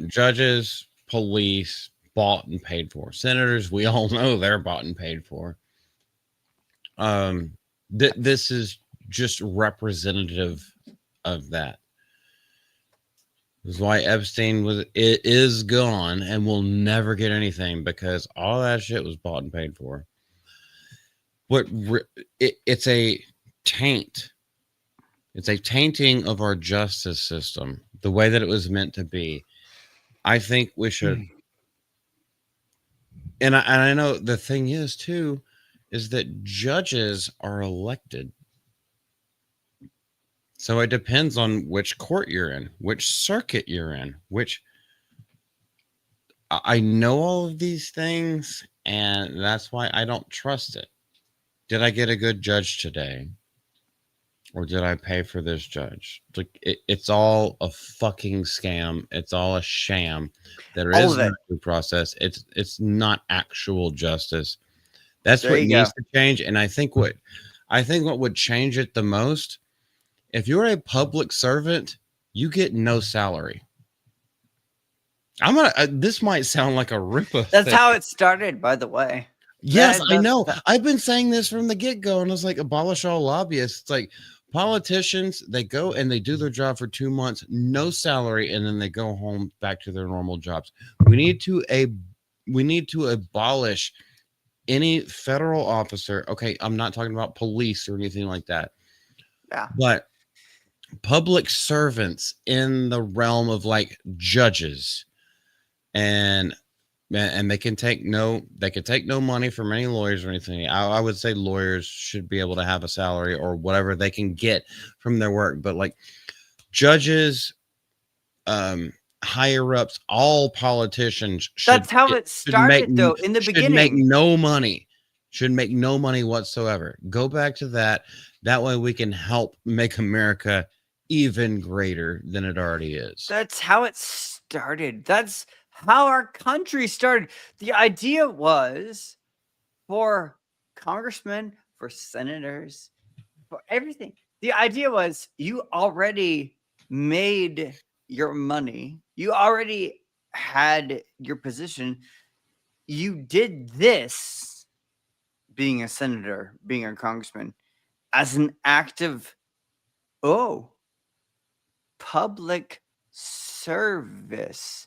Judges, police, bought and paid for. Senators, we all know they're bought and paid for. This is just representative of that. This is why Epstein is gone and will never get anything, because all that shit was bought and paid for. It's a taint. It's a tainting of our justice system, the way that it was meant to be. I think we should. And I know the thing is too, is that judges are elected. So it depends on which court you're in, which circuit you're in, I know all of these things, and that's why I don't trust it. did I get a good judge today? Or did I pay for this judge? It's all a fucking scam. It's all a sham. There All is of no it. due process. It's not actual justice. That's There what you needs go. to change. And I think what would change it the most, if you're a public servant, you get no salary. This might sound like a rip-off That's thing. how it started, by the way. Yes, I That's know. I've been saying this from the get-go, and it's like abolish all lobbyists. It's like politicians, they go and they do their job for 2 months, no salary, and then they go home back to their normal jobs. We need to abolish any federal officer. Okay, I'm not talking about police or anything like that. Yeah. But public servants in the realm of like judges and they can take no money from any lawyers or anything. I would say lawyers should be able to have a salary or whatever they can get from their work, but like judges, higher ups, all politicians That's how it started, though, in the beginning. Make no money. Should make no money whatsoever. Go back to that. That way we can help make America even greater than it already is. That's how it started. That's how our country started. The idea was for congressmen, for senators, for everything. The idea was you already made your money. You already had your position. You did this, being a senator, being a congressman, as an act of, public service.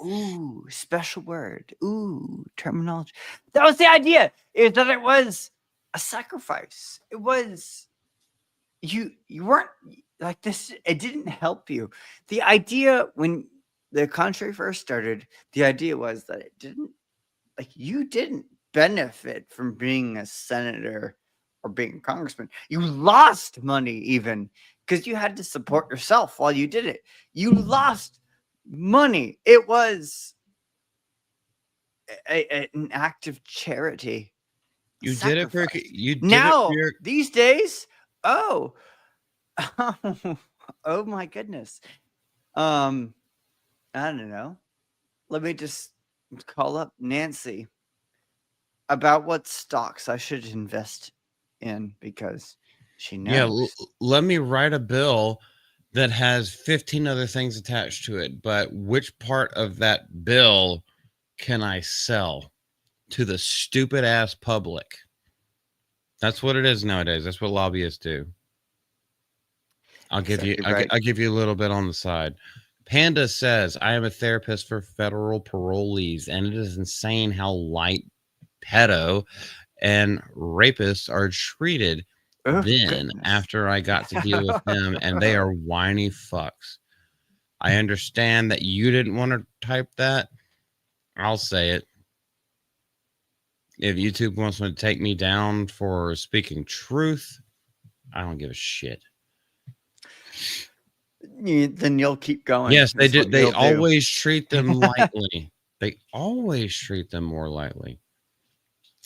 Ooh, special word. Ooh, terminology. That was the idea, is that it was a sacrifice. It was, you weren't like this. It didn't help you. The idea when the country first started, the idea was that it didn't, like, you didn't benefit from being a senator or being a congressman. You lost money even because you had to support yourself while you did it. You lost money. It was an act of charity. You did it for now these days. Oh my goodness. I don't know. Let me just call up Nancy about what stocks I should invest in because she knows. Yeah, let me write a bill that has 15 other things attached to it, but which part of that bill can I sell to the stupid ass public? That's what it is nowadays. That's what lobbyists do. I'll give you a little bit on the side. Panda says, I am a therapist for federal parolees, and it is insane how light pedo and rapists are treated after I got to deal with them, and they are whiny fucks. I understand that you didn't want to type that. I'll say it. If YouTube wants me to take me down for speaking truth, I don't give a shit. Then you'll keep going. Yes, they do. They always treat them lightly. They always treat them more lightly.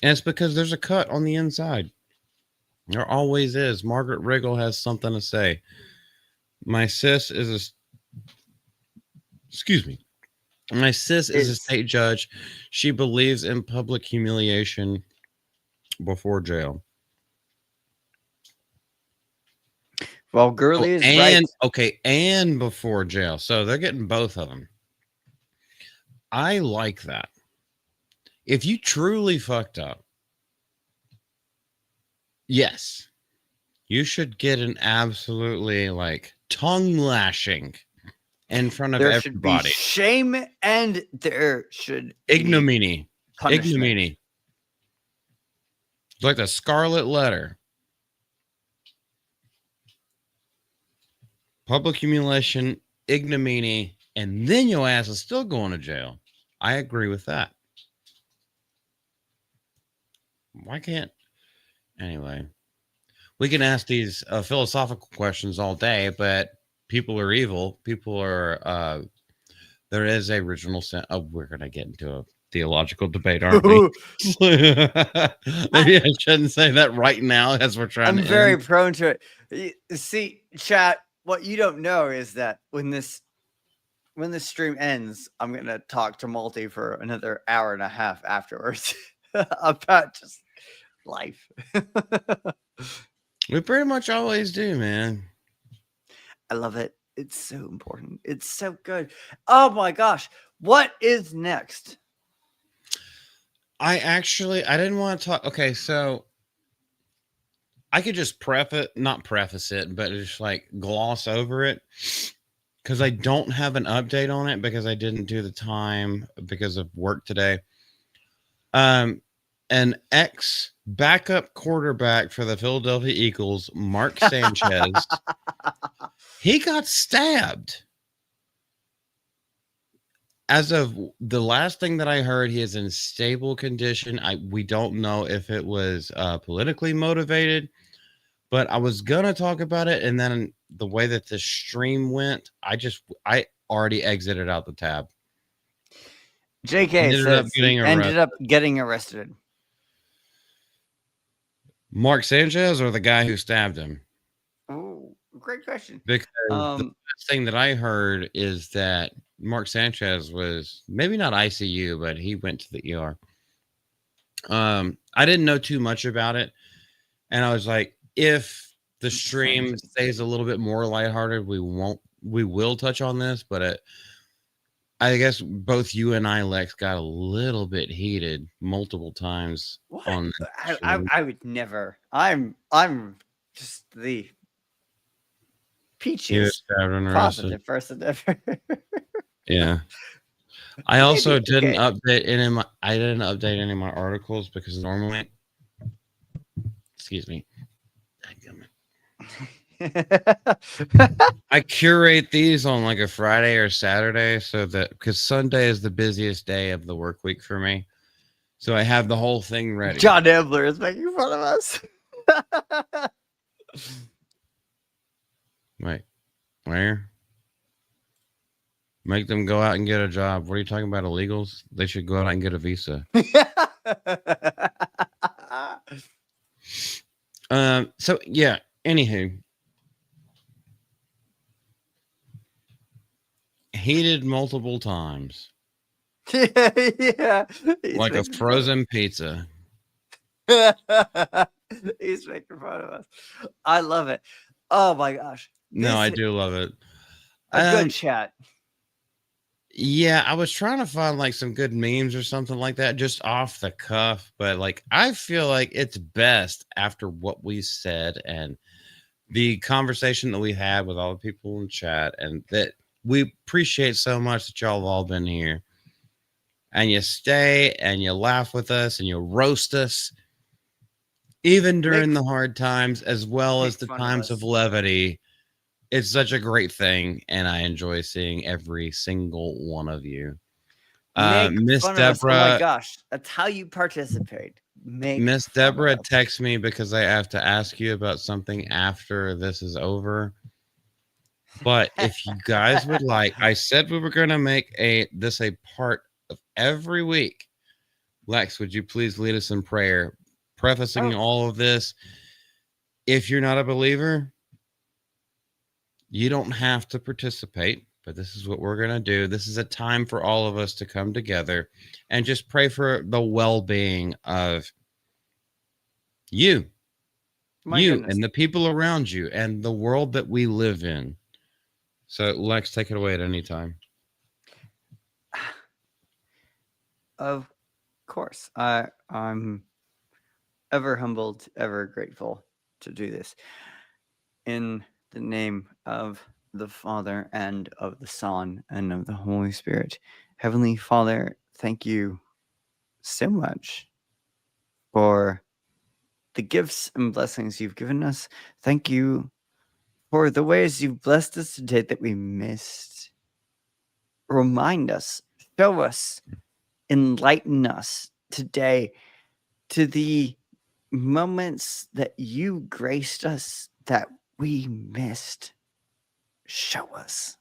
And it's because there's a cut on the inside. There always is. Margaret Riggle has something to say. My sis is My sis is a state judge. She believes in public humiliation before jail. Well, Gurley is right. Okay, and before jail. So they're getting both of them. I like that. If you truly fucked up, yes, you should get an absolutely like tongue lashing in front of everybody. Should be shame and there should ignominy. Be ignominy. It's like the scarlet letter. Public humiliation, ignominy, and then your ass is still going to jail. I agree with that. Why can't? Anyway, we can ask these philosophical questions all day, but people are evil. People are. There is a original sin. Oh, we're gonna get into theological debate, aren't we? Maybe I shouldn't say that right now as we're trying I'm to very end. prone to it. See, chat, what you don't know is that when this stream ends, I'm gonna talk to Multi for another hour and a half afterwards about just life. We pretty much always do, man. I love it. It's so important. It's so good. Oh my gosh. What is next? I didn't want to talk. Okay, so I could just not preface it, but just like gloss over it because I don't have an update on it because I didn't do the time because of work today. An ex backup quarterback for the Philadelphia Eagles, Mark Sanchez, he got stabbed. As of the last thing that I heard, he is in stable condition. We don't know if it was politically motivated, but I was gonna talk about it, and then the way that the stream went, I already exited out the tab. JK ended up getting arrested. Mark Sanchez or the guy who stabbed him? Oh, great question. Because the last thing that I heard is that Mark Sanchez was maybe not ICU, but he went to the ER. I didn't know too much about it, and I was like, if the stream stays a little bit more lighthearted, we will touch on this, but I guess both you and I, Lex, got a little bit heated multiple times. What? I would never. I'm just the peaches positive person ever. Yeah. I also didn't update any of my articles because normally, excuse me, I curate these on like a Friday or Saturday so that because Sunday is the busiest day of the work week for me. So I have the whole thing ready. John Ebler is making fun of us. Wait, where? Make them go out and get a job. What are you talking about? Illegals? They should go out and get a visa. So yeah. Anywho, heated multiple times. Yeah. Like a frozen pizza. He's making fun of us. I love it. Oh my gosh. No, I do love it. A good chat. Yeah, I was trying to find like some good memes or something like that just off the cuff, but like I feel like it's best after what we said and the conversation that we had with all the people in chat, and that we appreciate so much that y'all have all been here. And you stay and you laugh with us and you roast us even during the hard times as well as the times of levity. It's such a great thing, and I enjoy seeing every single one of you. Miss Deborah, oh my gosh, that's how you participate. Miss Deborah texts me because I have to ask you about something after this is over. But if you guys would like, I said we were going to make this a part of every week. Lex, would you please lead us in prayer, prefacing all of this? If you're not a believer, you don't have to participate, but this is what we're going to do. This is a time for all of us to come together and just pray for the well-being of you, and the people around you and the world that we live in. So Lex, take it away at any time. Of course. I'm ever humbled, ever grateful to do this. In the name of the Father and of the Son and of the Holy Spirit. Heavenly Father, thank you so much for the gifts and blessings you've given us. Thank you for the ways you've blessed us today that we missed. Remind us, show us, enlighten us today to the moments that you graced us that we missed. Show us.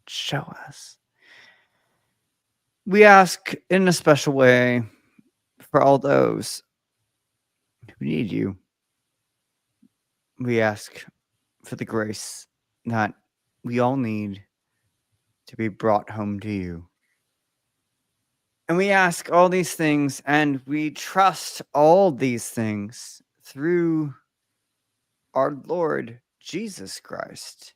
Show us. We ask in a special way for all those who need you. We ask for the grace that we all need to be brought home to you. And we ask all these things, and we trust all these things through our Lord Jesus Christ,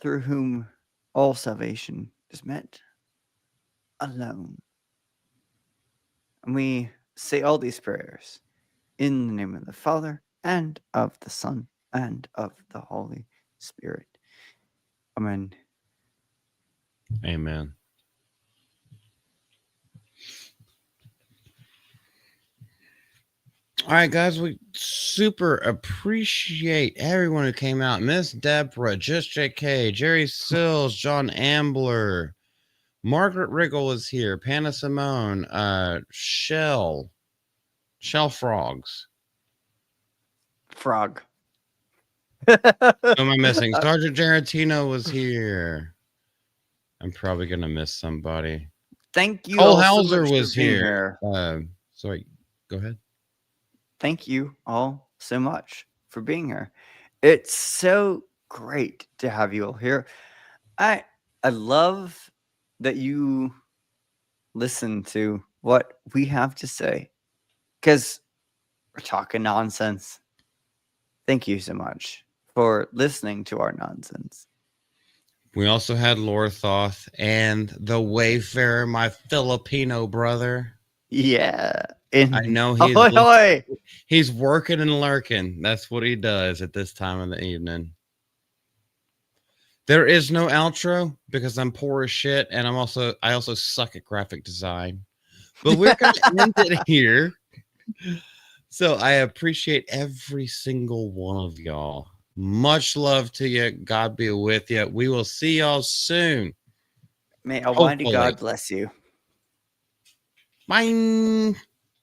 through whom all salvation is meant alone. And we say all these prayers in the name of the Father, and of the Son, and of the Holy Spirit. Amen. Amen. All right, guys, we super appreciate everyone who came out. Miss Deborah, Just JK, Jerry Sills, John Ambler, Margaret Riggle was here, Panna Simone, Shell Frogs. Frog. Who am I missing? Sergeant Garantino was here. I'm probably gonna miss somebody. Thank you. Cole all so Hauser much for was being here. Sorry, go ahead. Thank you all so much for being here. It's so great to have you all here. I love that you listen to what we have to say, because we're talking nonsense. Thank you so much for listening to our nonsense. We also had Lorthoth and the Wayfarer, my Filipino brother. Yeah. I know Ahoy, ahoy. he's working and lurking. That's what he does at this time of the evening. There is no outro because I'm poor as shit, and I also suck at graphic design. But we're gonna end it here. So I appreciate every single one of y'all. Much love to you. God be with you. We will see y'all soon. May Almighty Hopefully. God bless you. Bye.